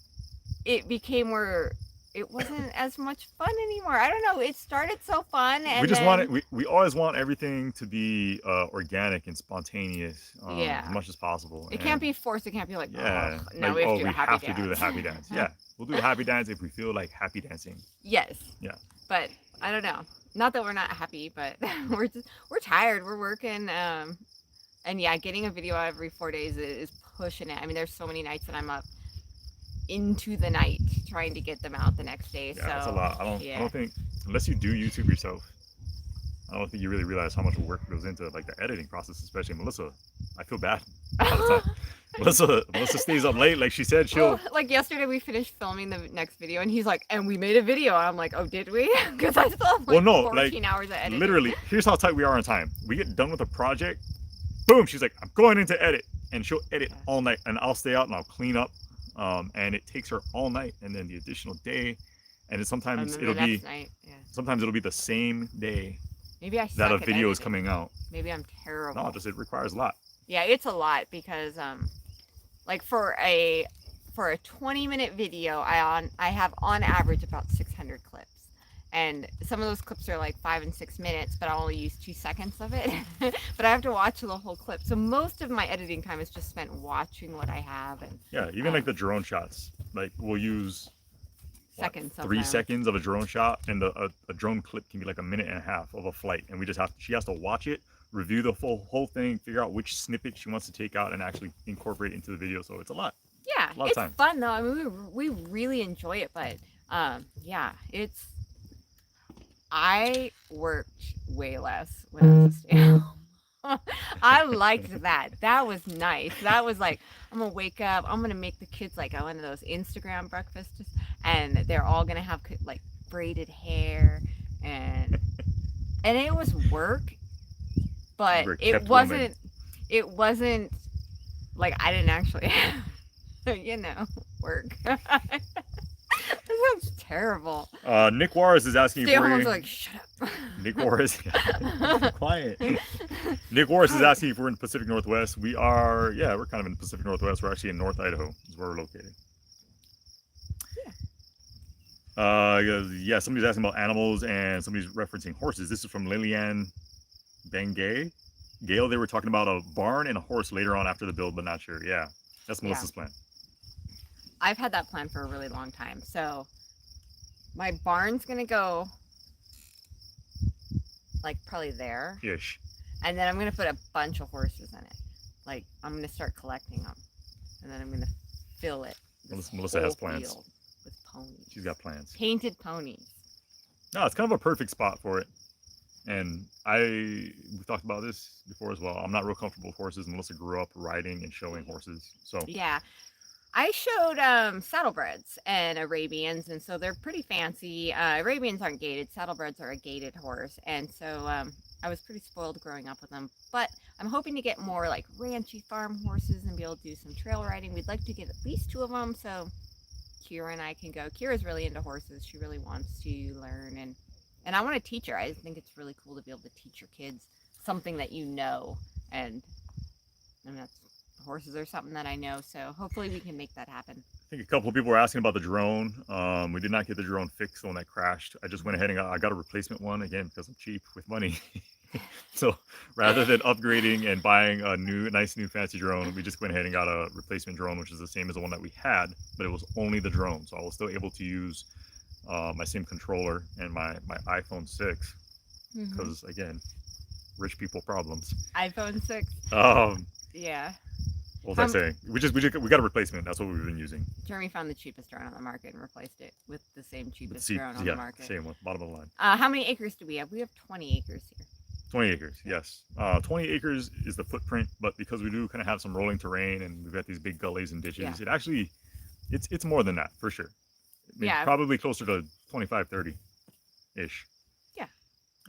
it became where it wasn't as much fun anymore. I don't know. It started so fun, and We just then, want it. We always want everything to be organic and spontaneous, Yeah. as much as possible. It can't be forced. It can't be like, Yeah. oh, now we have to do a happy dance. to do the happy dance. Yeah, we'll do the happy dance if we feel like happy dancing. Yes. Yeah. But I don't know. Not that we're not happy, but we're tired. We're working. And yeah, getting a video out every 4 days is pushing it. I mean, there's so many nights that I'm up into the night trying to get them out the next day. Yeah, so that's a lot. I yeah. don't think unless you do YouTube yourself, I don't think you really realize how much work goes into like the editing process, especially Melissa. I feel bad all the time. Melissa stays up late, like she said. She'll Well, like yesterday, we finished filming the next video, and he's like, "And we made a video." I'm like, "Oh, did we?" Because I still have like Well, no, 14 like, hours of editing. literally. Here's how tight we are on time. We get done with a project, boom. She's like, "I'm going into edit," and she'll edit Yeah. all night, and I'll stay out and I'll clean up. And it takes her all night, and then the additional day, and then And sometimes then it'll the be next night, yeah. sometimes it'll be the same day Maybe I that suck a at video is editing. coming out. Maybe I'm terrible. No, just it requires a lot. Yeah, it's a lot because like for a 20-minute video, I have on average about 600 clips. And some of those clips are like 5 and 6 minutes, but I'll only use 2 seconds of it. But I have to watch the whole clip. So most of my editing time is just spent watching what I have and Yeah, even like the drone shots. Like we'll use what, seconds of 3 them. seconds of a drone shot, and a drone clip can be like a minute and a half of a flight, and she has to watch it, review the whole thing, figure out which snippet she wants to take out and actually incorporate into the video. So it's a lot. Yeah, lot of it's time. fun though. I mean, we really enjoy it, but yeah, I worked way less when I was a stay-at-home. I liked that. That was nice. That was like, I'm gonna wake up. I'm gonna make the kids like one of those Instagram breakfasts, and they're all gonna have like braided hair, and it was work, but You were a it kept woman. wasn't. It wasn't like I didn't actually, work. That sounds terrible. Nick Juarez is asking if Stay we're homes are like, shut up. Nick Juarez. Quiet. Nick Juarez is asking if we're in the Pacific Northwest. We are. Yeah, we're kind of in the Pacific Northwest. We're actually in North Idaho. Is where we're located. Yeah, somebody's asking about animals and somebody's referencing horses. This is from Lillian Bengay. Gail, they were talking about a barn and a horse later on after the build, but not sure. Yeah, that's Yeah. Melissa's plan. I've had that plan for a really long time. So my barn's gonna go like probably there, Ish. and then I'm gonna put a bunch of horses in it. Like I'm gonna start collecting them, and then I'm gonna fill it. this Melissa has whole plans. field with ponies, She's got plans. painted ponies. No, it's kind of a perfect spot for it. And we talked about this before as well. I'm not real comfortable with horses. Melissa grew up riding and showing horses. So Yeah. I showed saddlebreds and Arabians, and so they're pretty fancy. Arabians aren't gated. Saddlebreds are a gated horse, and so I was pretty spoiled growing up with them. But I'm hoping to get more like ranchy farm horses and be able to do some trail riding. We'd like to get at least 2 of them, so Kira and I can go. Kira's really into horses. She really wants to learn, and I want to teach her. I just think it's really cool to be able to teach your kids something that you know, and that's horses are something that I know, so hopefully we can make that happen. I think a couple of people were asking about the drone. We did not get the drone fixed, the one that crashed. I just went ahead and I got a replacement one again because I'm cheap with money. So rather than upgrading and buying a nice new fancy drone, we just went ahead and got a replacement drone, which is the same as the one that we had, but it was only the drone. So I was still able to use my same controller and my iPhone 6 because again, rich people problems. iPhone 6. Yeah. What was I saying? We got a replacement. That's what we've been using. Jeremy found the cheapest drone on the market and replaced it with the same cheapest See, drone on the market. same one, bottom of the line. How many acres do we have? We have 20 acres here. 20 acres, yes. 20 acres is the footprint, but because we do kind of have some rolling terrain and we've got these big gullies and ditches, it actually, it's more than that for sure. I mean, probably closer to 25, 30-ish. Yeah. All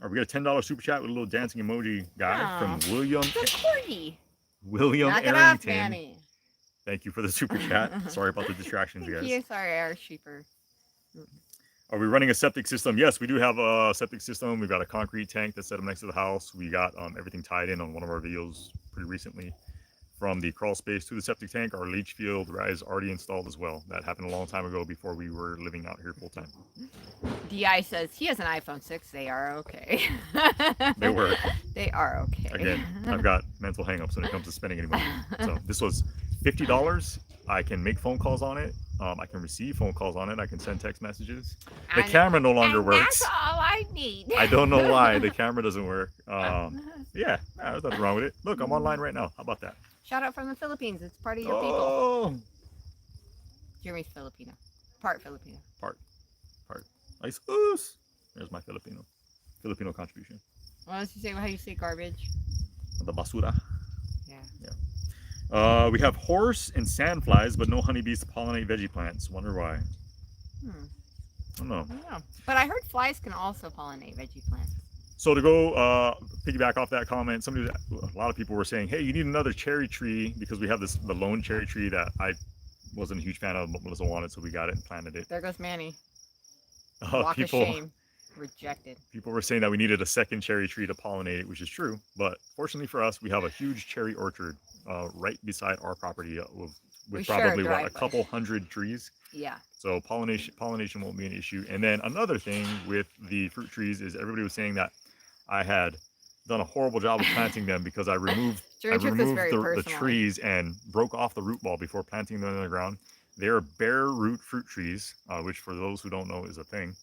right, we got a $10 super chat with a little dancing emoji guy from William. It's a corgi. William Knock Arrington. it off, Manny. Thank you for the super chat. Sorry about the distractions, guys. Yeah, sorry, our sheeper. Are we running a septic system? Yes, we do have a septic system. We've got a concrete tank that's set up next to the house. We got everything tied in on one of our videos pretty recently. From the crawl space to the septic tank, our leach field is already installed as well. That happened a long time ago before we were living out here full time. DI says he has an iPhone 6. They are okay. They work. They are okay. Again, I've got mental hangups when it comes to spending any money. So this was $50. I can make phone calls on it. I can receive phone calls on it. I can send text messages. The camera no longer works. That's all I need. I don't know why the camera doesn't work. Yeah, there's nothing wrong with it. Look, I'm online right now. How about that? Shout out from the Philippines. It's part of your people. Oh, Jeremy's Filipino. Part Filipino. Part. Nice. There's my Filipino contribution. What does he say? How do you say garbage? The basura. Yeah. We have horse and sandflies, but no honeybees to pollinate veggie plants. Wonder why. I don't know. But I heard flies can also pollinate veggie plants. So to go piggyback off that comment, a lot of people were saying, hey, you need another cherry tree because we have the lone cherry tree that I wasn't a huge fan of, but Melissa wanted, so we got it and planted it. There goes Manny. Walk of shame. Rejected. People were saying that we needed a second cherry tree to pollinate it, which is true. But fortunately for us, we have a huge cherry orchard right beside our property with probably a couple hundred trees. Yeah. So pollination won't be an issue. And then another thing with the fruit trees is everybody was saying that I had done a horrible job of planting them because I removed the trees and broke off the root ball before planting them in the ground. They are bare root fruit trees, which for those who don't know is a thing.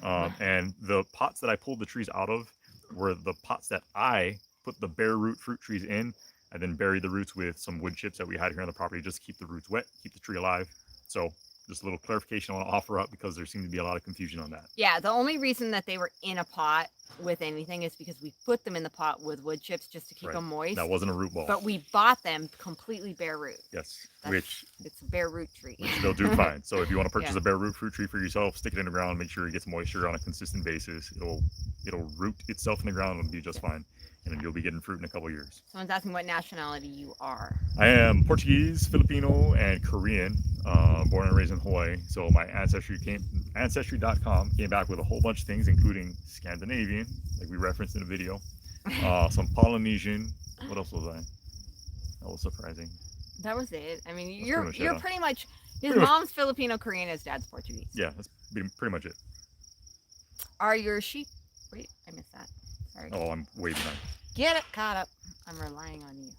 And the pots that I pulled the trees out of were the pots that I put the bare root fruit trees in and then buried the roots with some wood chips that we had here on the property just to keep the roots wet, keep the tree alive. So just a little clarification I want to offer up because there seemed to be a lot of confusion on that. Yeah, the only reason that they were in a pot with anything is because we put them in the pot with wood chips just to keep them moist. That wasn't a root ball. But we bought them completely bare root. Yes, it's a bare root tree. Which they'll do fine. So if you want to purchase a bare root fruit tree for yourself, stick it in the ground, make sure it gets moisture on a consistent basis. It'll root itself in the ground and it'll be just fine. And then you'll be getting fruit in a couple of years. Someone's asking what nationality you are. I am Portuguese, Filipino, and Korean, born and raised in Hawaii. So my Ancestry.com came back with a whole bunch of things, including Scandinavian, like we referenced in the video, some Polynesian. What else was I? That was surprising. That was it. I mean, you're pretty much, his mom's Filipino, Korean, his dad's Portuguese. Yeah, that's pretty much it. Are your sheep? Wait, I missed that. Sorry. Oh, I'm way behind. Get it caught up. I'm relying on you.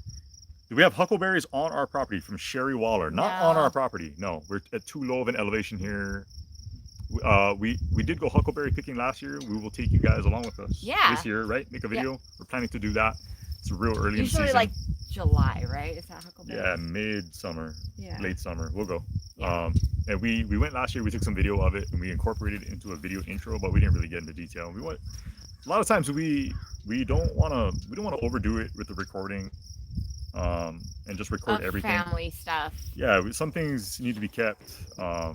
Do we have huckleberries on our property from Sherry Waller? Not on our property. No, we're at too low of an elevation here. We did go huckleberry picking last year. We will take you guys along with us. Yeah. This year, right? Make a video. Yeah. We're planning to do that. It's real early in the season. Usually like July, right? Is that huckleberry? Yeah, mid-summer. Yeah. Late summer. We'll go. Yeah. And we went last year. We took some video of it and we incorporated it into a video intro, but we didn't really get into detail. A lot of times we don't want to overdo it with the recording, and just record everything. Family stuff. Yeah, some things need to be kept, for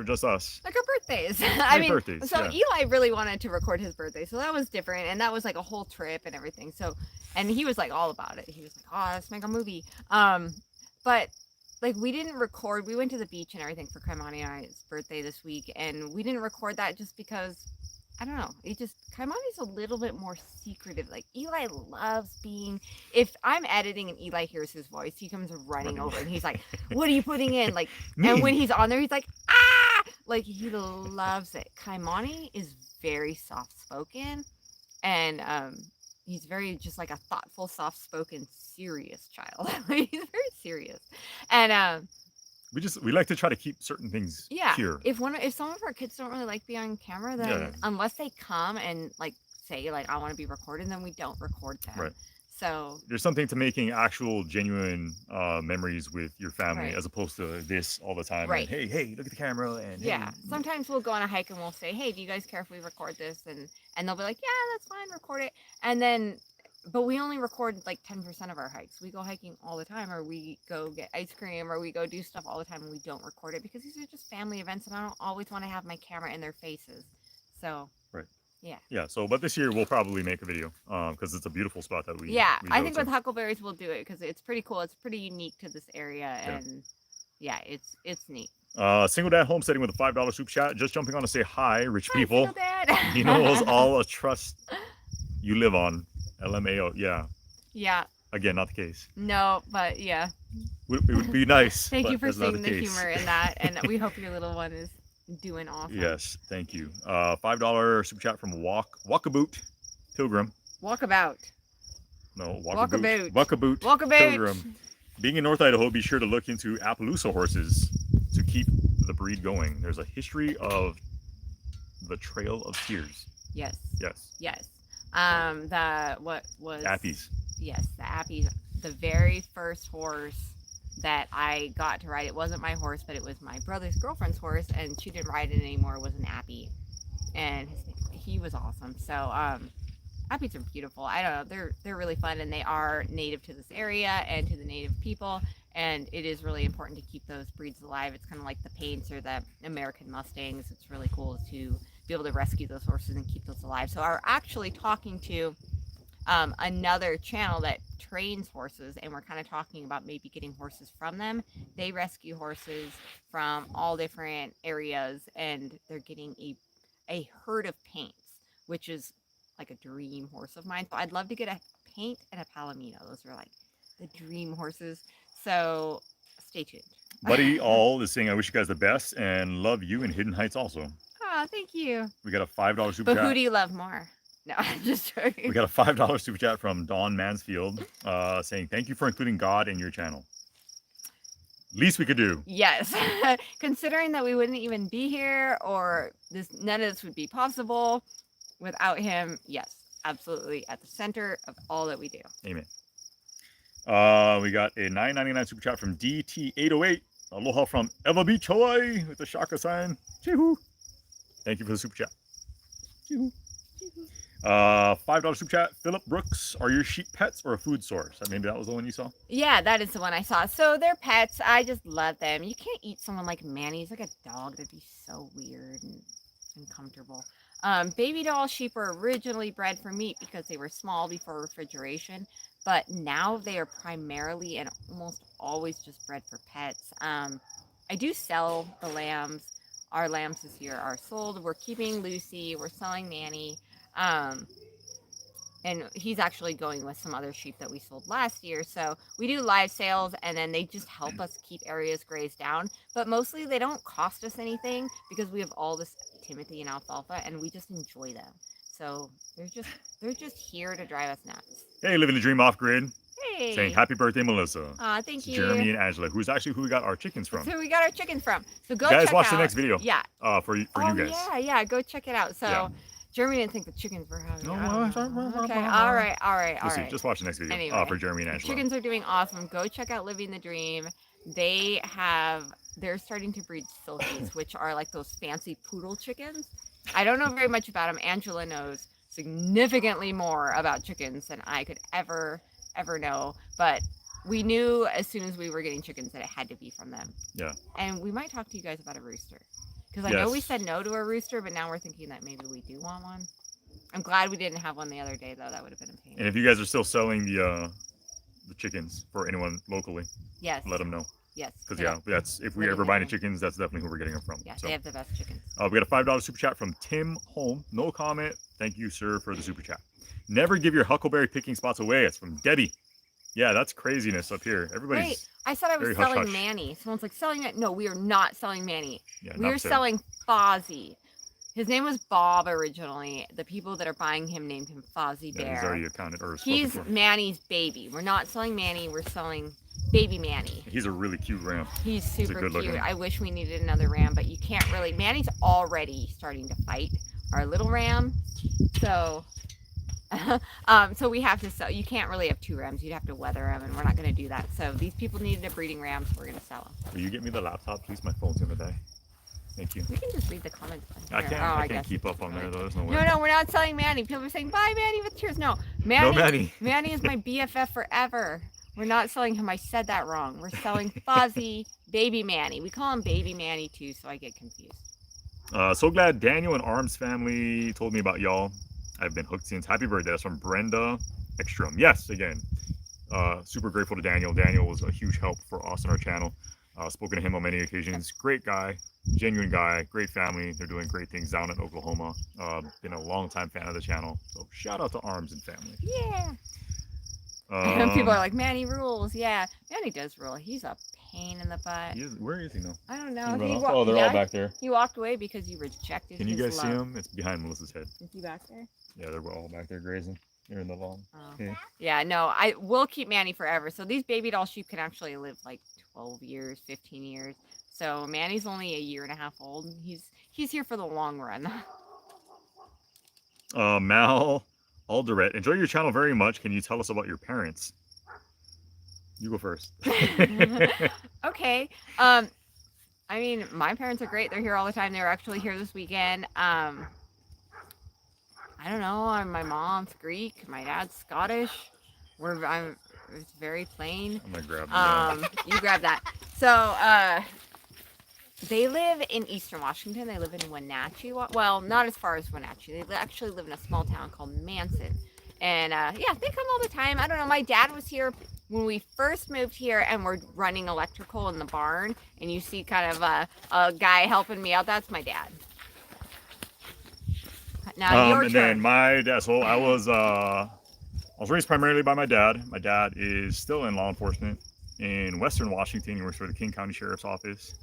just us. Like our birthdays. Birthdays, so Eli really wanted to record his birthday, so that was different, and that was like a whole trip and everything. So, and he was like all about it. He was like, "Oh, let's make a movie." But like we didn't record. We went to the beach and everything for Kaimanis' birthday this week, and we didn't record that just because. I don't know. Kaimani's a little bit more secretive. Like Eli loves being, if I'm editing and Eli hears his voice, he comes running over and he's like, what are you putting in? Like, and when he's on there, he's like, ah, like he loves it. Kaimani is very soft spoken. And, he's very just like a thoughtful, soft-spoken, serious child. He's very serious, and we like to try to keep certain things yeah, pure. if some of our kids don't really like being on camera, then Yeah. unless they come and like say like I want to be recorded, then we don't record them. Right. So There's something to making actual genuine memories with your family Right. as opposed to this all the time. Right. And, hey, look at the camera. And yeah, hey. sometimes we'll go on a hike and we'll say, "Hey, do you guys care if we record this?" And they'll be like, "Yeah, that's fine, record it." And then, but we only record like 10% of our hikes. We go hiking all the time, or we go get ice cream, or we go do stuff all the time, and we don't record it because these are just family events, and I don't always want to have my camera in their faces. So Right. Yeah. Yeah. So, but this year we'll probably make a video because it's a beautiful spot that we. Yeah, we I go think to. with huckleberries we'll do it because it's pretty cool. It's pretty unique to this area, Yeah. and yeah, it's neat. Single dad homesteading with a $5 super chat. Just jumping on to say hi, rich Hi, people. single dad. You know, it's all a trust you live on. LMAO. Yeah. Yeah. Again, not the case. No, but yeah. It would be nice. Thank you but for that's not seeing the case. humor in that, and we hope your little one is doing awesome. Yes, thank you. $5 super chat from Walkaboot Pilgrim. Walkabout. No, Walkaboot. Walkaboot Walkaboot. Pilgrim. Being in North Idaho, be sure to look into Appaloosa horses to keep the breed going. There's a history of the Trail of Tears. Yes. Yes. Yes. What was Appies. Yes, the Appies. The very first horse that I got to ride, it wasn't my horse, but it was my brother's girlfriend's horse, and she didn't ride it anymore, was an Appy. And he was awesome. So Appies are beautiful. I don't know, they're really fun, and they are native to this area and to the native people, and it is really important to keep those breeds alive. It's kind of like the Paints or the American Mustangs. It's really cool to be able to rescue those horses and keep those alive. So I'm actually talking to another channel that trains horses, and we're kind of talking about maybe getting horses from them. They rescue horses from all different areas, and they're getting a herd of Paints, which is like a dream horse of mine. So I'd love to get a Paint and a Palomino. Those are like the dream horses. So stay tuned. Buddy All is saying, I wish you guys the best and love you in Hidden Heights also. Oh, thank you. We got a $5 super But chat. who do you love more? No, I'm just joking. We got a $5 super chat from Dawn Mansfield saying, thank you for including God in your channel. Least we could do. Yes. Considering that we wouldn't even be here, or none of this would be possible without him. Yes, absolutely at the center of all that we do. Amen. We got a $9.99 super chat from DT808. Aloha from Eva Beach, Hawaii with the Shaka sign. Chee-hoo. Thank you for the super chat. Chee-hoo. $5 super chat. Philip Brooks, are your sheep pets or a food source? Maybe that was the one you saw. Yeah, that is the one I saw. So they're pets. I just love them. You can't eat someone like Manny. He's like a dog. That'd be so weird and uncomfortable. Baby doll sheep were originally bred for meat because they were small before refrigeration, but now they are primarily and almost always just bred for pets. I do sell the lambs. Our lambs this year are sold. We're keeping Lucy. We're selling Manny. And he's actually going with some other sheep that we sold last year. So we do live sales, and then they just help us keep areas grazed down. But mostly they don't cost us anything because we have all this Timothy and alfalfa, and we just enjoy them. So they're just here to drive us nuts. Hey, living the dream off grid. Hey. Saying happy birthday, Melissa. Thank you. Jeremy and Angela, who's actually who we got our chickens from. So we got our chickens from. So go guys, check watch out. the next video. Yeah. For you guys. Yeah. Go check it out. So. Yeah. Jeremy didn't think the chickens were having. No, okay, all right. We'll see. Just watch the next video Anyway, for Jeremy and Angela. Chickens are doing awesome. Go check out Living the Dream. They're starting to breed silkies, which are like those fancy poodle chickens. I don't know very much about them. Angela knows significantly more about chickens than I could ever know. But we knew as soon as we were getting chickens that it had to be from them. Yeah. And we might talk to you guys about a rooster. Because I know we said no to a rooster, but now we're thinking that maybe we do want one. I'm glad we didn't have one the other day, though. That would have been a pain. And if you guys are still selling the chickens for anyone locally, yes, let them know. Yes. Because that's if we ever buy any chickens, that's definitely who we're getting them from. Yeah, so. they have the best chickens. We got a $5 super chat from Tim Holm. No comment. Thank you, sir, for the super chat. Never give your huckleberry picking spots away. It's from Debbie. Yeah, that's craziness up here. Everybody's. Wait, I said I was selling Manny. Someone's like, selling it? No, we are not selling Manny. Yeah, we are selling Fozzie. His name was Bob originally. The people that are buying him named him Fozzie Yeah, Bear. he's already accounted or spoken He's for. Manny's baby. We're not selling Manny. We're selling baby Manny. He's a really cute ram. He's super good cute. looking. I wish we needed another ram, but you can't really. Manny's already starting to fight our little ram, so so we have to sell. You can't really have two rams. You'd have to weather them, and we're not going to do that. So these people needed a breeding ram, so we're going to sell them. Will you get me the laptop, please? My phone's gonna die. Thank you. We can just read the comments. I Here. can't. Oh, I guess. can't keep up on there though. There's no way. No, we're not selling Manny. People are saying, bye, Manny, with tears. No, Manny. No Manny. Manny is my BFF forever. We're not selling him. I said that wrong. We're selling Fozzie, baby Manny. We call him baby Manny too, so I get confused. So glad Daniel and Arms family told me about y'all. I've been hooked since. Happy birthday. That's from Brenda Ekstrom. Yes, again. Super grateful to Daniel. Daniel was a huge help for us on our channel. Spoken to him on many occasions. Great guy, genuine guy, great family. They're doing great things down in Oklahoma. Been a long time fan of the channel. So shout out to Arms and family. Yeah. People are like, Manny rules. Yeah, Manny does rule. He's a pain in the butt. Where is he now? I don't know. He ran He off? Oh, they're all back there. He walked away because you rejected Can you his guys see love. him? It's behind Melissa's head. Is he back there? Yeah, they're all back there grazing. They're in the lawn. Oh. Yeah. Yeah, no, I will keep Manny forever. So these baby doll sheep can actually live like 12 years, 15 years. So Manny's only a year and a half old. He's here for the long run. Mal Alderette, enjoy your channel very much. Can you tell us about your parents? You go first. Okay. I mean, my parents are great. They're here all the time. They were actually here this weekend. I don't know. My mom's Greek. My dad's Scottish. It's very plain. I'm gonna grab You grab that. So, they live in Eastern Washington. They live in Wenatchee. Well, not as far as Wenatchee. They actually live in a small town called Manson. And yeah, they come all the time. I don't know. My dad was here when we first moved here, and we're running electrical in the barn. And you see kind of a guy helping me out. That's my dad. Now your and turn. then my dad. So I was raised primarily by my dad. My dad is still in law enforcement in Western Washington. He works for the King County Sheriff's Office.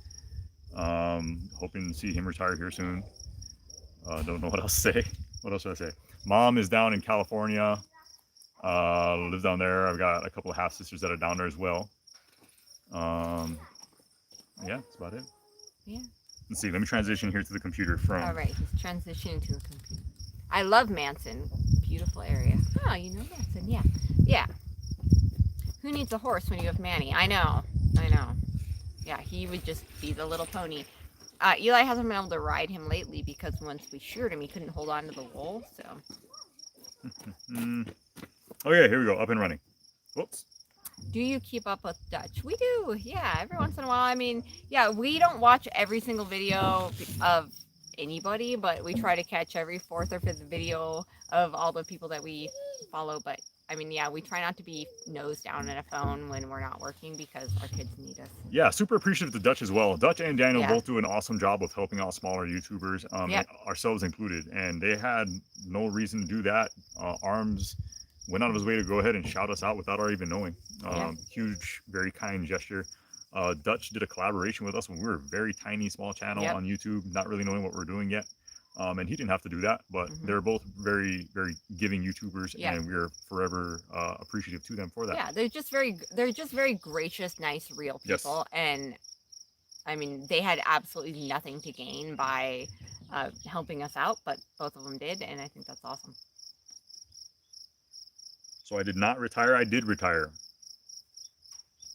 Hoping to see him retire here soon. Don't know what else to say. What else should I say? Mom is down in California. Lives down there. I've got a couple of half sisters that are down there as well. Yeah, that's about it. Yeah. Let's see. Let me transition here to the computer from. All right, he's transitioning to a computer. I love Manson. Beautiful area. Oh, you know Manson. Yeah. Yeah. Who needs a horse when you have Manny? I know. Yeah, he would just be the little pony. Eli hasn't been able to ride him lately because once we sheared him, he couldn't hold on to the wool. So. Okay, here we go. Up and running. Whoops. Do you keep up with Dutch? We do. Yeah, every once in a while. I mean, yeah, we don't watch every single video of anybody, but we try to catch every fourth or fifth video of all the people that we follow. But I mean, yeah, we try not to be nose down in a phone when we're not working because our kids need us. Yeah, super appreciative to Dutch as well. Dutch and Daniel Yeah. both do an awesome job of helping out smaller YouTubers, Yep. ourselves included. And they had no reason to do that. Arms went out of his way to go ahead and shout us out without our even knowing. Yeah. Huge, very kind gesture. Dutch did a collaboration with us when we were a very tiny, small channel Yep. on YouTube, not really knowing what we're doing yet. And he didn't have to do that, but Mhm. they're both very, very giving YouTubers, Yeah. and we're forever appreciative to them for that. Yeah, they're just very gracious, nice, real Yes. people, and I mean, they had absolutely nothing to gain by helping us out, but both of them did, and I think that's awesome. So I did not retire. I did retire.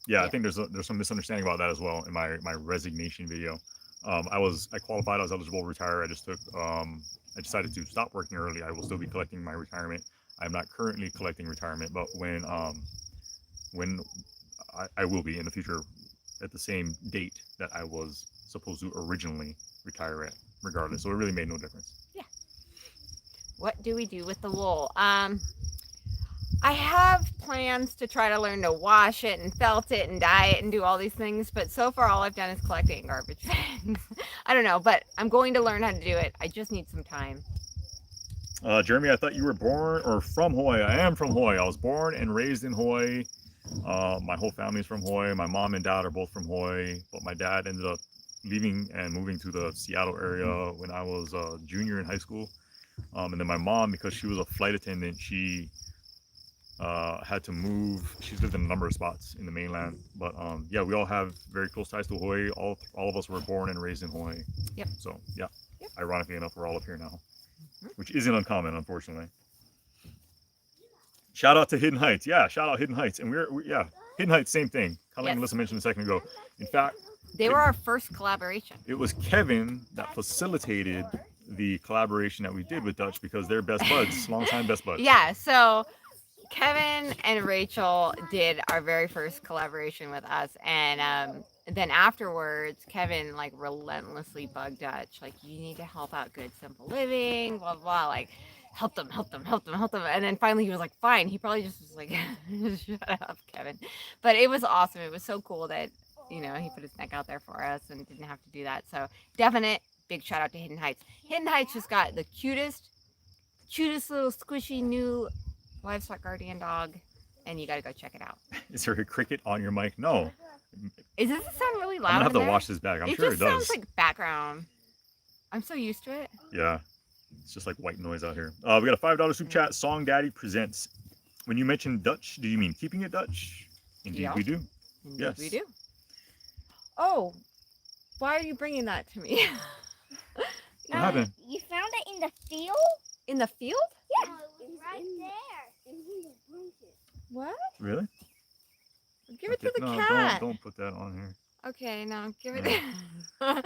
Yeah, Yeah. I think there's some misunderstanding about that as well in my resignation video. I qualified. I was eligible to retire. I just took. I decided to stop working early. I will still be collecting my retirement. I'm not currently collecting retirement, but when I will be in the future at the same date that I was supposed to originally retire at, regardless. So it really made no difference. What do we do with the wool? I have plans to try to learn to wash it and felt it and dye it and do all these things, but so far all I've done is collect it in garbage bags. I don't know, but I'm going to learn how to do it. I just need some time. Jeremy, I thought you were born or from Hawaii. I am from Hawaii. I was born and raised in Hawaii. My whole family's from Hawaii. My mom and dad are both from Hawaii, but my dad ended up leaving and moving to the Seattle area when I was a junior in high school. And then my mom, because she was a flight attendant, she had to move. She's lived in a number of spots in the mainland, but yeah, we all have very close ties to Hawaii. All of us were born and raised in Hawaii. Yep. So yeah, Yep. Ironically enough, we're all up here now, which isn't uncommon, unfortunately. Shout out to Hidden Heights. Yeah, shout out Hidden Heights. And yeah, Hidden Heights, same thing. Kind of like Yes. Melissa mentioned a second ago. In fact, They were our first collaboration. it was Kevin that facilitated the collaboration that we did with Dutch because they're best buds, longtime best buds. Yeah, so Kevin and Rachel did our very first collaboration with us, and then afterwards, Kevin like relentlessly bugged Dutch, like, you need to help out Good Simple Living, blah blah, like help them, and then finally he was like, fine. He probably just was like, shut up, Kevin. But it was awesome. It was so cool that he put his neck out there for us and didn't have to do that. So definite big shout out to Hidden Heights. Hidden Heights just got the cutest little squishy new livestock guardian dog, and you got to go check it out. Is there a cricket on your mic? No. Does it sound really loud? I'm gonna have in to there? watch this back. I'm it sure just it does. sounds like background. I'm so used to it. Yeah, it's just like white noise out here. We got a $5 super chat. Song Daddy presents. When you mention Dutch, do you mean keeping it Dutch? Indeed, Yeah. we do. Indeed Yes. we do. Oh, why are you bringing that to me? What happened? You found it in the field? In the field? Yeah. It's right there. What? Really? Give it to the no, cat. Don't put that on here. Okay, no, give No. it.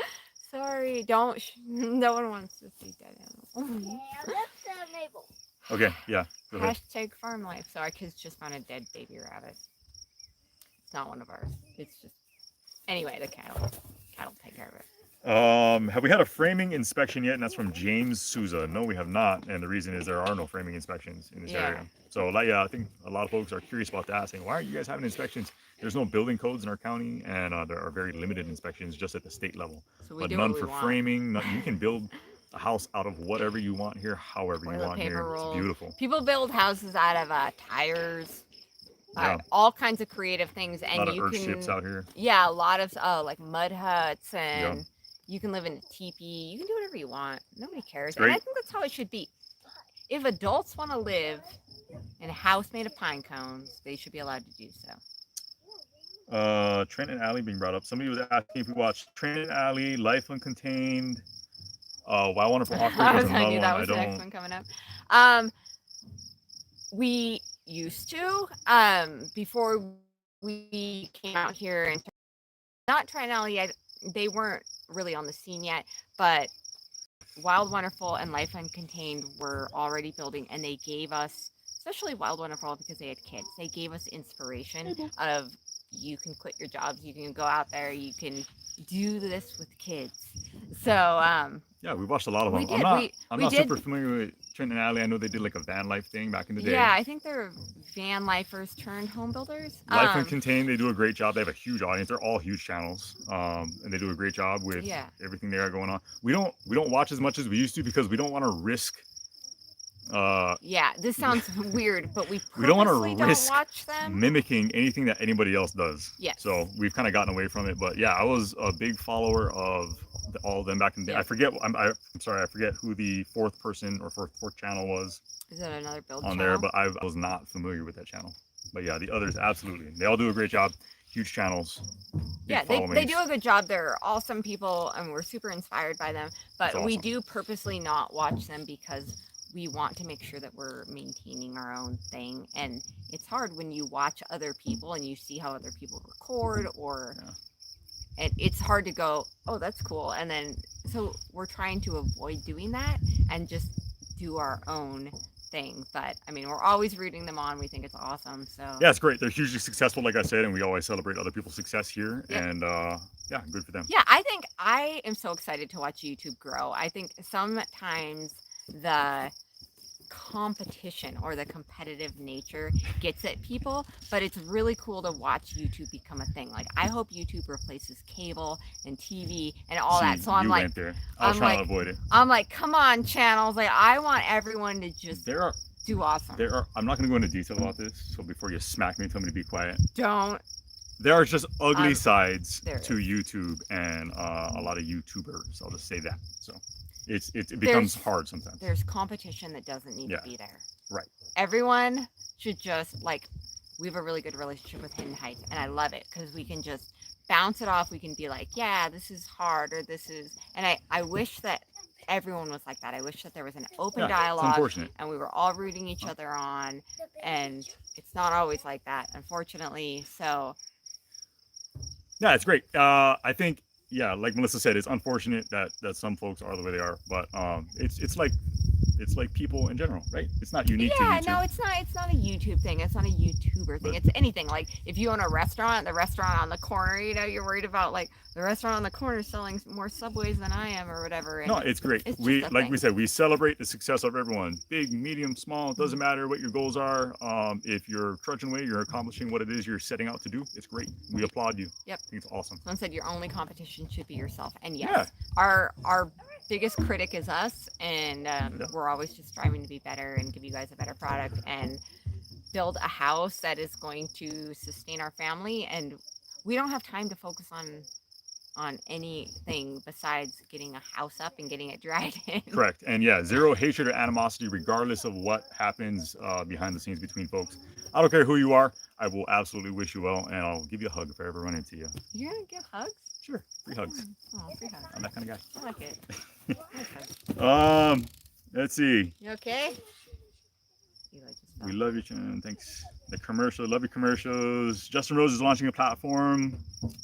Sorry, don't. No one wants to see dead animals. Okay, that's Mabel. Okay, yeah. Go ahead. Hashtag farm life. So our kids just found a dead baby rabbit. It's not one of ours. It's just anyway. The cat'll take care of it. Have we had a framing inspection yet? And that's from James Souza. No, we have not. And the reason is there are no framing inspections in this Yeah. area. So yeah, I think a lot of folks are curious about that, saying, why aren't you guys having inspections? There's no building codes in our county, and there are very limited inspections just at the state level. So we But do none what we for want. framing. You can build a house out of whatever you want here, however you Toilet want paper here. rolls. It's beautiful. People build houses out of tires, Yeah. all kinds of creative things, A and lot of you earth can ships out here. yeah, a lot of like mud huts, and Yeah. you can live in a teepee. You can do whatever you want. Nobody cares, Great. and I think that's how it should be. If adults want to live in a house made of pine cones, they should be allowed to do so. Trent and Allie being brought up. Somebody was asking if we watched Trent and Allie, Life Uncontained, Wild Wonderful Offspring. I Was was another telling you one. that I was the next don't. one coming up. We used to before we came out here, and not trying out yet. They weren't really on the scene yet, but Wild Wonderful and Life Uncontained were already building, and they gave us, especially Wild Wonderful, because they had kids, they gave us inspiration of, you can quit your jobs, you can go out there, you can do this with kids. So Yeah, we watched a lot of We them. did. I'm We not did. super familiar with Trent and Allie. I know they did like a van life thing back in the day. yeah, I think they're van lifers turned home builders. Life Uncontained, they do a great job. They have a huge audience. They're all huge channels, and they do a great job with Yeah. everything they got going on. We don't watch as much as we used to because we don't want to risk. Yeah, this sounds weird, but we We don't wanna purposely don't risk watch them. Mimicking anything that anybody else does. Yes. So we've kind of gotten away from it. But yeah, I was a big follower of all of them back in the day. Yeah. I forget. I'm sorry. I forget who the fourth person or fourth channel was Is that another build on channel? there, but I was not familiar with that channel. But yeah, the others absolutely. They all do a great job. Huge channels. big Yeah, they followings. do a good job. They're awesome people, and we're super inspired by them. But That's we awesome. do purposely not watch them because we want to make sure that we're maintaining our own thing. And it's hard when you watch other people and you see how other people record, or Yeah. and it's hard to go, oh, that's cool. And then so we're trying to avoid doing that and just do our own thing. But I mean, we're always rooting them on. We think it's awesome. So Yeah, it's great. They're hugely successful, like I said, and we always celebrate other people's success here. Yeah. And yeah, good for them. Yeah, I think I am so excited to watch YouTube grow. I think sometimes the competition or the competitive nature gets at people, but it's really cool to watch YouTube become a thing. Like, I hope YouTube replaces cable and TV and all that. See, So I'm you like, went there. I was I'm trying like- to avoid it. come on, channels. Like, I want everyone to just There are do awesome. I'm not going to go into detail about this. So before you smack me and tell me to be quiet, Don't. there are just ugly Um, sides there to is. YouTube and a lot of YouTubers. I'll just say that. So it becomes hard sometimes. There's competition that doesn't need Yeah. to be there. Right. Everyone should just like, we have a really good relationship with Hidden Heights, and I love it because we can just bounce it off. We can be like, yeah, this is hard, or this is, and I wish that everyone was like that. I wish that there was an open Yeah, it's dialogue unfortunate. and we were all rooting each other on, and it's not always like that, unfortunately. So Yeah, it's great. I think, yeah, like Melissa said, it's unfortunate that some folks are the way they are, but it's like people in general, right? It's not unique to yeah, YouTube. no, it's not a YouTube thing. It's not a YouTuber thing. But- It's anything. Like if you own a restaurant, the restaurant on the corner, you know, you're worried about like the restaurant on the corner selling more Subways than I am or whatever. And No, it's great. it's We just a like thing. we said, we celebrate the success of everyone. Big, medium, small, doesn't matter what your goals are. If you're trudging away, you're accomplishing what it is you're setting out to do. It's great. We applaud you. Yep. I think it's awesome. Someone said your only competition should be yourself, and yes, Yeah. our biggest critic is us, and we're always just striving to be better and give you guys a better product and build a house that is going to sustain our family. And we don't have time to focus on anything besides getting a house up and getting it dried in. Correct. And yeah, zero hatred or animosity, regardless of what happens behind the scenes between folks. I don't care who you are. I will absolutely wish you well, and I'll give you a hug if I ever run into you. You're gonna give hugs? Sure, free hugs. Oh, free hugs. I'm that kind of I like it. I like hugs. guy. Let's see. You okay? Eli just We fell. love you, Chen. Thanks. The commercial, love your commercials. Justin Rose is launching a platform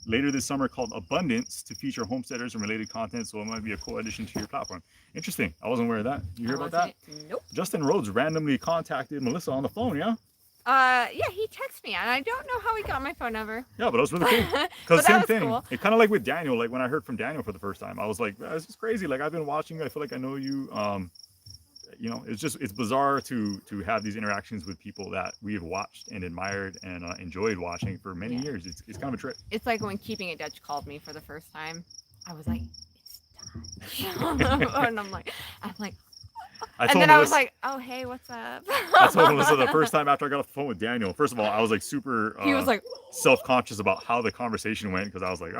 later this summer called Abundance to feature homesteaders and related content. So it might be a cool addition to your platform. Interesting. I wasn't aware of that. You hear about that? Nope. Justin Rhodes randomly contacted Melissa on the phone. Yeah. Yeah, he texted me, and I don't know how he got my phone number. Yeah, but that was really cool. But Because that same was thing. cool. It kind of like with Daniel. Like when I heard from Daniel for the first time, I was like, "This is crazy." Like I've been watching you. I feel like I know you. You know, it's bizarre to have these interactions with people that we have watched and admired and enjoyed watching for many Yeah. years. It's kind of a trip. It's like when Keeping It Dutch called me for the first time. I was like, it's Dutch. And I'm like, I and told then I was Melissa, like, oh, hey, what's up? I told Melissa the first time after I got off the phone with Daniel. First of all, I was like super He was like, self-conscious about how the conversation went because I was like,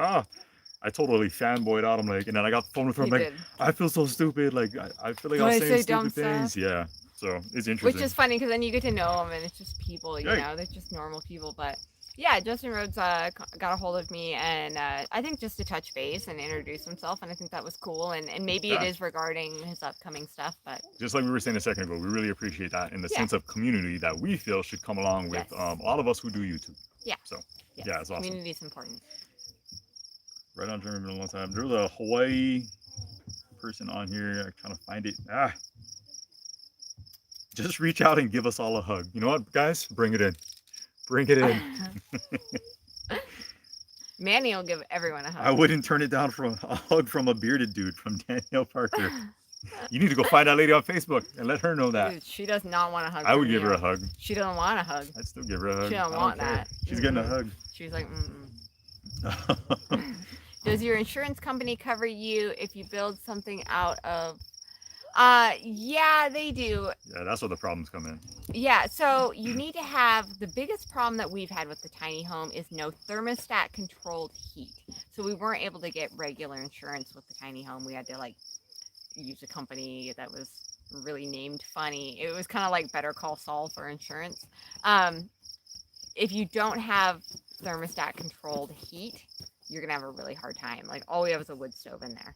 I totally fanboyed out. I'm like, and then I got the phone with her. I'm he like, did. I feel so stupid. Like I feel like Do I was I saying say dumb stupid things. stuff? Yeah. So it's interesting. Which is funny because then you get to know them, and it's just people, you Right. know, they're just normal people. But yeah, Justin Rhodes got a hold of me, and I think just to touch base and introduce himself, and I think that was cool. And maybe it Yeah. is regarding his upcoming stuff, but Just like we were saying a second ago, we really appreciate that in the Yeah. sense of community that we feel should come along with Yes. a lot of us who do YouTube. Yeah. So yes, yeah, it's awesome. community is important. Right on German, been a long time. There was a Hawaii person on here. I'm trying to find it. Just reach out and give us all a hug. You know what, guys? Bring it in. Bring it in. Manny will give everyone a hug. I wouldn't turn it down from a hug from a bearded dude from Danielle Parker. You need to go find that lady on Facebook and let her know that. Dude, she does not want a hug. I from would give her you. a hug. She doesn't want a hug. I'd still give her a hug. She don't I don't want care. that. She's getting a Mm-mm. hug. She's like, Does your insurance company cover you if you build something out of? Yeah, they do. Yeah, that's where the problems come in. Yeah, so you need to have, the biggest problem that we've had with the tiny home is no thermostat controlled heat. So we weren't able to get regular insurance with the tiny home. We had to like use a company that was really named funny. It was kind of like Better Call Saul for insurance. If you don't have thermostat controlled heat, you're gonna have a really hard time. Like all we have is a wood stove in there.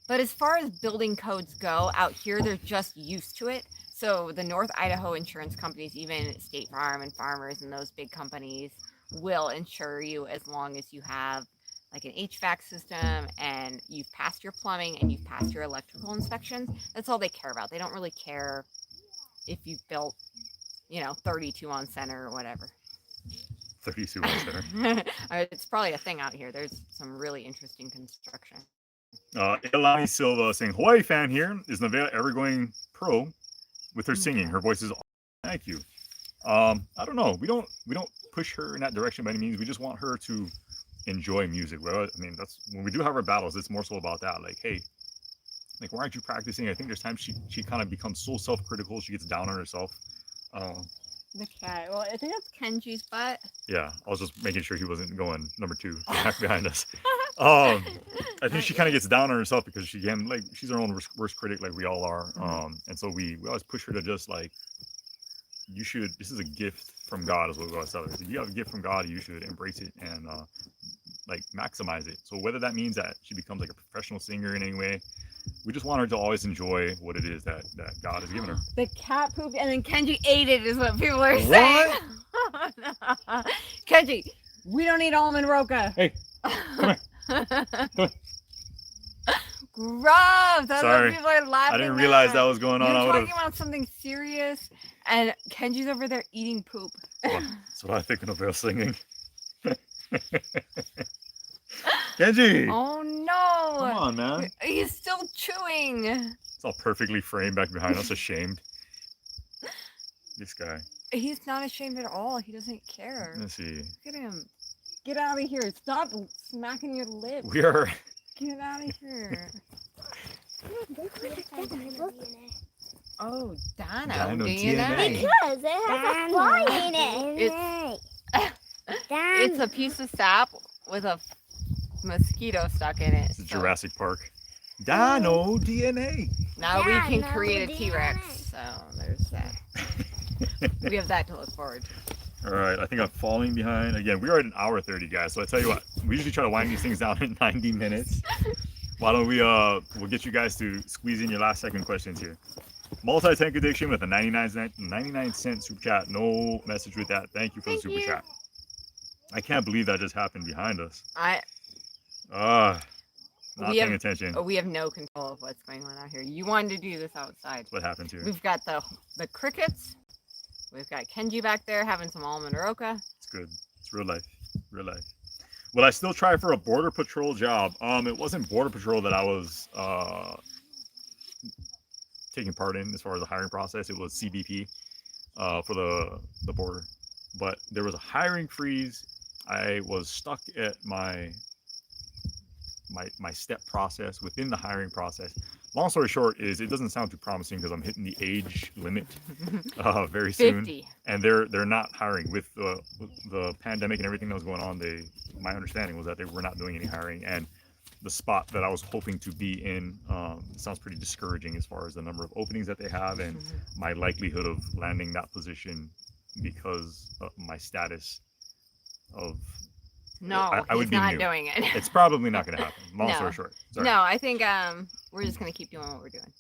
But as far as building codes go out here, they're just used to it. So the North Idaho insurance companies, even State Farm and Farmers and those big companies will insure you as long as you have like an HVAC system and you've passed your plumbing and you've passed your electrical inspections. That's all they care about. They don't really care if you've built, 32 on center or whatever. 32 right there. It's probably a thing out here. There's some really interesting construction. Ilani Silva saying, Hawaii fan here. Is Nevaeh ever going pro with her singing? Her voice is awesome. Thank you. I don't know. We don't push her in that direction by any means. We just want her to enjoy music. Well, I mean, that's when we do have our battles, it's more so about that. Like, hey, like, why aren't you practicing? I think there's times she kind of becomes so self-critical, she gets down on herself. The cat. Well, I think that's Kenji's butt. Yeah, I was just making sure he wasn't going number 2 back behind us. I think she kind of gets down on herself because she's her own worst critic, like we all are. And so we always push her to just like, this is a gift from God, is what we always tell her. If you have a gift from God, you should embrace it and like maximize it. So whether that means that she becomes like a professional singer in any way, we just want her to always enjoy what it is that God has given her. The cat pooped and then Kenji ate it, is what people are saying. What? No. Kenji, we don't eat almond roca. Hey, come here. Gross. That's Sorry. what people are laughing I didn't realize that was going on. You're I talking would've... about something serious, and Kenji's over there eating poop. That's what I think of Nevaeh singing. Kenji! Oh no! Come on, man. He's still chewing. It's all perfectly framed back behind us, ashamed. This guy. He's not ashamed at all. He doesn't care. Let's see. Look at him. Get out of here. Stop smacking your lips. We are... Get out of here. Oh, Dino DNA. Because it has a fly in it. It's a piece of sap with a mosquito stuck in it. It's Jurassic Park. Dino DNA. Now we can Dino create a DNA. T-Rex. So there's that. We have that to look forward to. All right, I think I'm falling behind. Again, we are at an hour 30, guys. So I tell you what, we usually try to wind these things down in 90 minutes. Why don't we'll get you guys to squeeze in your last second questions here. Multi-tank addiction with a 99-cent super chat. No message with that. Thank you for the super chat. I can't believe that just happened behind us. Not paying attention. We have no control of what's going on out here. You wanted to do this outside. What happened here? We've got the crickets. We've got Kenji back there having some almond roca. It's good. It's real life. Real life. Will I still try for a border patrol job? It wasn't border patrol that I was taking part in as far as the hiring process. It was CBP for the border. But there was a hiring freeze. I was stuck at my step process within the hiring process. Long story short is it doesn't sound too promising because I'm hitting the age limit very soon. 50. And they're not hiring with the pandemic and everything that was going on. My understanding was that they were not doing any hiring, and the spot that I was hoping to be in sounds pretty discouraging as far as the number of openings that they have and my likelihood of landing that position because of my status of... No, I would he's be not new. doing it. It's probably not going to happen. Long No. story short. Sorry. No, I think we're just gonna keep doing what we're doing.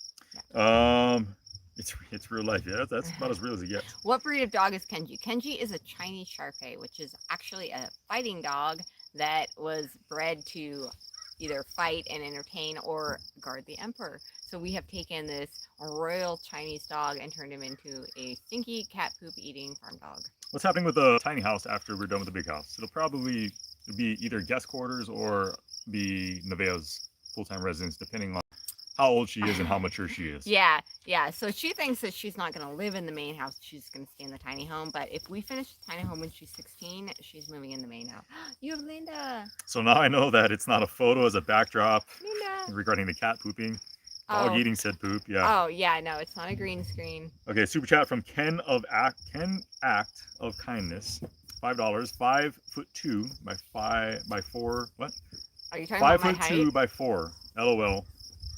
It's real life. Yeah, that's about as real as it gets. What breed of dog is Kenji? Kenji is a Chinese Shar-Pei, which is actually a fighting dog that was bred to either fight and entertain or guard the emperor. So we have taken this royal Chinese dog and turned him into a stinky cat poop eating farm dog. What's happening with the tiny house after we're done with the big house? It'll probably be either guest quarters or be Nevaeh's full-time residence, depending on how old she is and how mature she is. Yeah. So she thinks that she's not going to live in the main house. She's going to stay in the tiny home. But if we finish the tiny home when she's 16, she's moving in the main house. You have Linda. So now I know that it's not a photo as a backdrop Linda. regarding the cat pooping. Dog eating said poop, yeah. Oh, yeah, no, it's not a green screen. Okay, super chat from Ken Act of Kindness. $5, 5'2" by 4. What? Are you talking about my height? 5'2" by 4. LOL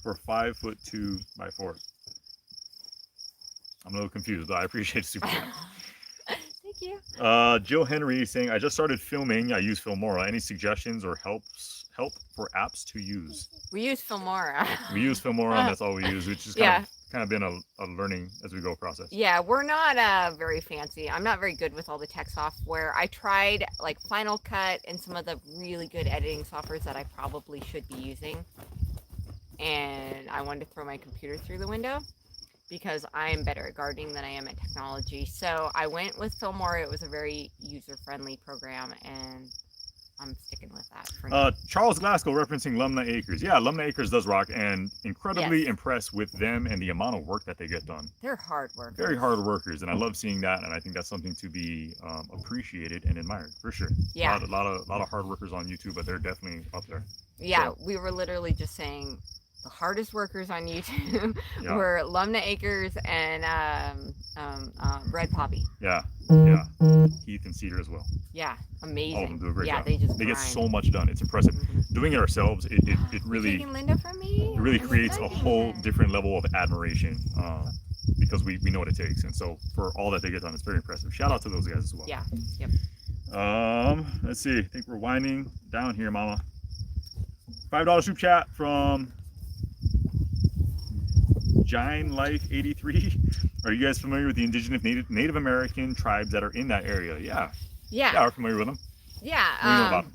for 5'2" by 4. I'm a little confused, but I appreciate super chat. Thank you. Jill Henry saying, I just started filming. I use Filmora. Any suggestions or help for apps to use? We use Filmora. We use Filmora, and that's all we use, which is kind of been a learning as we go process. Yeah, we're not very fancy. I'm not very good with all the tech software. I tried like Final Cut and some of the really good editing softwares that I probably should be using. And I wanted to throw my computer through the window because I'm better at gardening than I am at technology. So I went with Filmora. It was a very user-friendly program, and I'm sticking with that for now. Charles Glasgow referencing Lumna Acres. Yeah, Lumna Acres does rock, and incredibly impressed with them and the amount of work that they get done. They're hard workers. Very hard workers, and I love seeing that, and I think that's something to be appreciated and admired, for sure. Yeah. A lot of hard workers on YouTube, but they're definitely up there. Yeah, So. we were literally just saying, the hardest workers on YouTube Yeah. were Lumna Acres and Red Poppy. Yeah. Heath and Cedar as well. Yeah, All of amazing. them do a great Yeah, job. they just They get grind. so much done. It's impressive. Mhm. Doing it ourselves, it You're really taking Linda from me? it really I'm creates a taking whole her. different level of admiration because we know what it takes, and so for all that they get done, it's very impressive. Shout out to those guys as well. Yeah. Yep. Let's see. I think we're winding down here, Mama. $5 soup chat from Gine Life 83. Are you guys familiar with the indigenous Native American tribes that are in that area? Yeah, Yeah. we're familiar with them. Yeah. What do you know about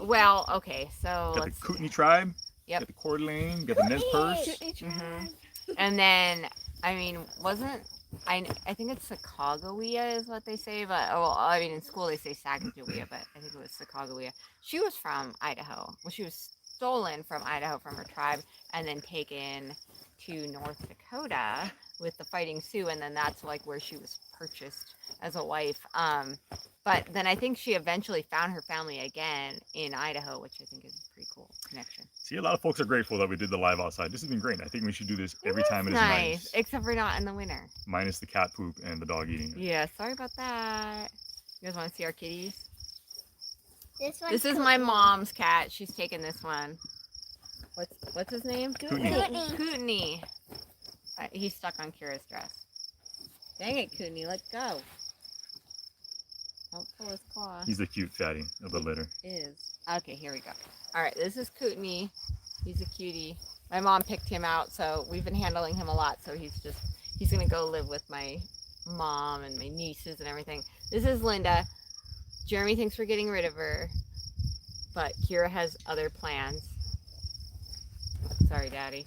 Well, okay, so Got the let's see. Kootenai tribe. Yep. Got the Coeur d'Alene. Got the Nez Perce. Mhm. And then, I mean, I think it's Sacagawea is what they say, but well, I mean, in school they say Sacagawea, but I think it was Sacagawea. She was from Idaho. Well, she was stolen from Idaho from her tribe and then taken to North Dakota with the Fighting Sioux, and then that's like where she was purchased as a wife. But then I think she eventually found her family again in Idaho, which I think is a pretty cool connection. See, a lot of folks are grateful that we did the live outside. This has been great. I think we should do this every It time. is It is nice, nice. except for not in the winter. Minus the cat poop and the dog eating it. Yeah, sorry about that. You guys want to see our kitties? This This is my mom's cat. She's taking this one. What's his name? Kootenai. Kootenai. He's stuck on Kira's dress. Dang it, Kootenai, let go. Don't pull his claw. He's the cute fatty of the litter. Is. Okay, here we go. All right, this is Kootenai. He's a cutie. My mom picked him out, so we've been handling him a lot. So he's gonna go live with my mom and my nieces and everything. This is Linda. Jeremy thinks we're getting rid of her, but Kira has other plans. Sorry, Daddy.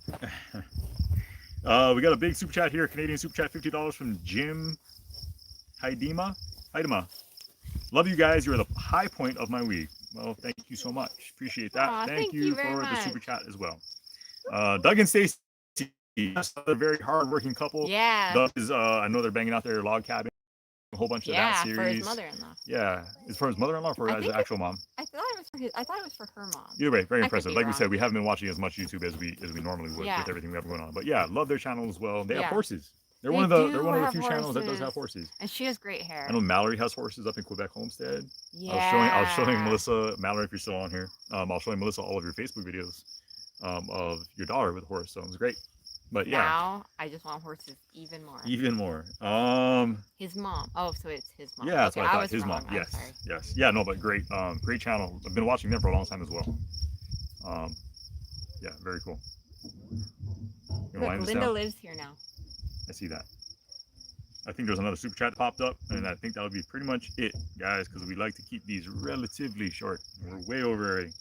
We got a big super chat here. Canadian super chat, $50 from Jim Haidima. Love you guys. You're the high point of my week. Well, thank you so much. Appreciate that. Aw, thank you very for much. the super chat as well. Doug and Stacy, another very hard-working couple. Yeah. Doug is, I know they're banging out their log cabin, a whole bunch of that series. for his mother-in-law. Yeah, it's for his mother-in-law or for I his think actual mom. I thought it was for her mom. Either way, very I could impressive. be Like we wrong. said, we haven't been watching as much YouTube as we normally would Yeah. with everything we have going on. But yeah, love their channel as well. They have Yeah. horses. They're They one of the do few have channels that does horses. have horses. And she has great hair. I know Mallory has horses up in Quebec Homestead. Yeah. I was showing Melissa, Mallory, if you're still on here. I was showing Melissa all of your Facebook videos of your daughter with a horse. So it was great. But yeah, Now I just want horses even more. even more. His mom. Oh, so it's his mom. Yeah, that's Okay, what I thought. was His wrong. mom. I'm Yes, sorry. yes, yeah. No, but great, great channel. I've been watching them for a long time as well. Yeah, very cool. You wanna Look, line this Linda down? lives here now. I see that. I think there's another super chat that popped up, and I think that would be pretty much it, guys, because we like to keep these relatively short. We're way over already.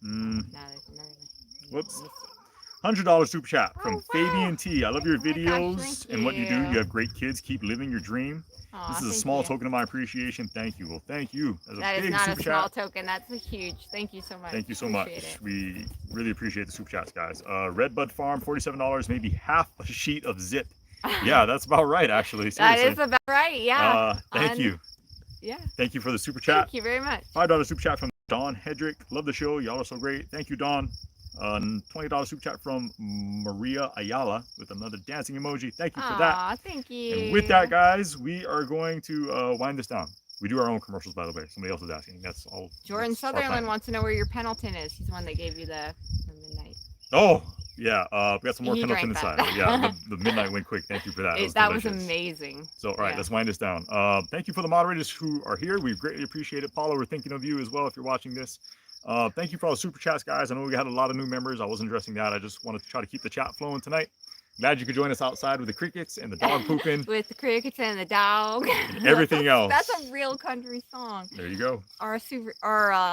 No, there's another one. Whoops. Let me see. $100 super chat from Oh, wow. Fabian T. I love your Oh my gosh, videos thank and what you do. you. You have great kids. Keep living your dream. Aw, This is a thank small you. token of my appreciation. Thank you. Well, thank you. That's That a is big not a super small chat. token. That's a huge. Thank you so much. Thank you so Appreciate much. it. We really appreciate the super chats, guys. Redbud Farm, $47, maybe half a sheet of zip. Yeah, that's about right, actually. That Seriously. is about right. Yeah. Thank you. Yeah. Thank you for the super chat. Thank you very much. $5 super chat from Dawn Hedrick. Love the show. Y'all are so great. Thank you, Dawn. $20 super chat from Maria Ayala with another dancing emoji. Thank you for that. Aw, thank you. And with that, guys, we are going to wind this down. We do our own commercials, by the way. Somebody else is asking. That's all. Jordan that's our Sutherland plan. wants to know where your Pendleton is. He's the one that gave you the midnight. Oh, yeah. We got some more He Pendleton drank inside. that. Yeah, the midnight went quick. Thank you for that. That was delicious. amazing. So, all right, Yeah. let's wind this down. Thank you for the moderators who are here. We greatly appreciate it. Paula, we're thinking of you as well if you're watching this. Thank you for all the super chats, guys. I know we had a lot of new members. I wasn't addressing that. I just wanted to try to keep the chat flowing tonight. Glad you could join us outside with the crickets and the dog pooping With the crickets and the dog. and everything else. That's a real country song. There you go. Or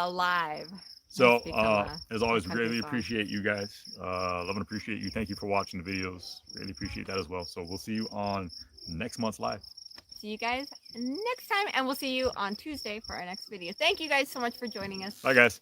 live. So, It's become a as always, country greatly song. appreciate you guys. Love and appreciate you. Thank you for watching the videos. Really appreciate that as well. So we'll see you on next month's live. See you guys next time, and we'll see you on Tuesday for our next video. Thank you guys so much for joining us. Bye, guys.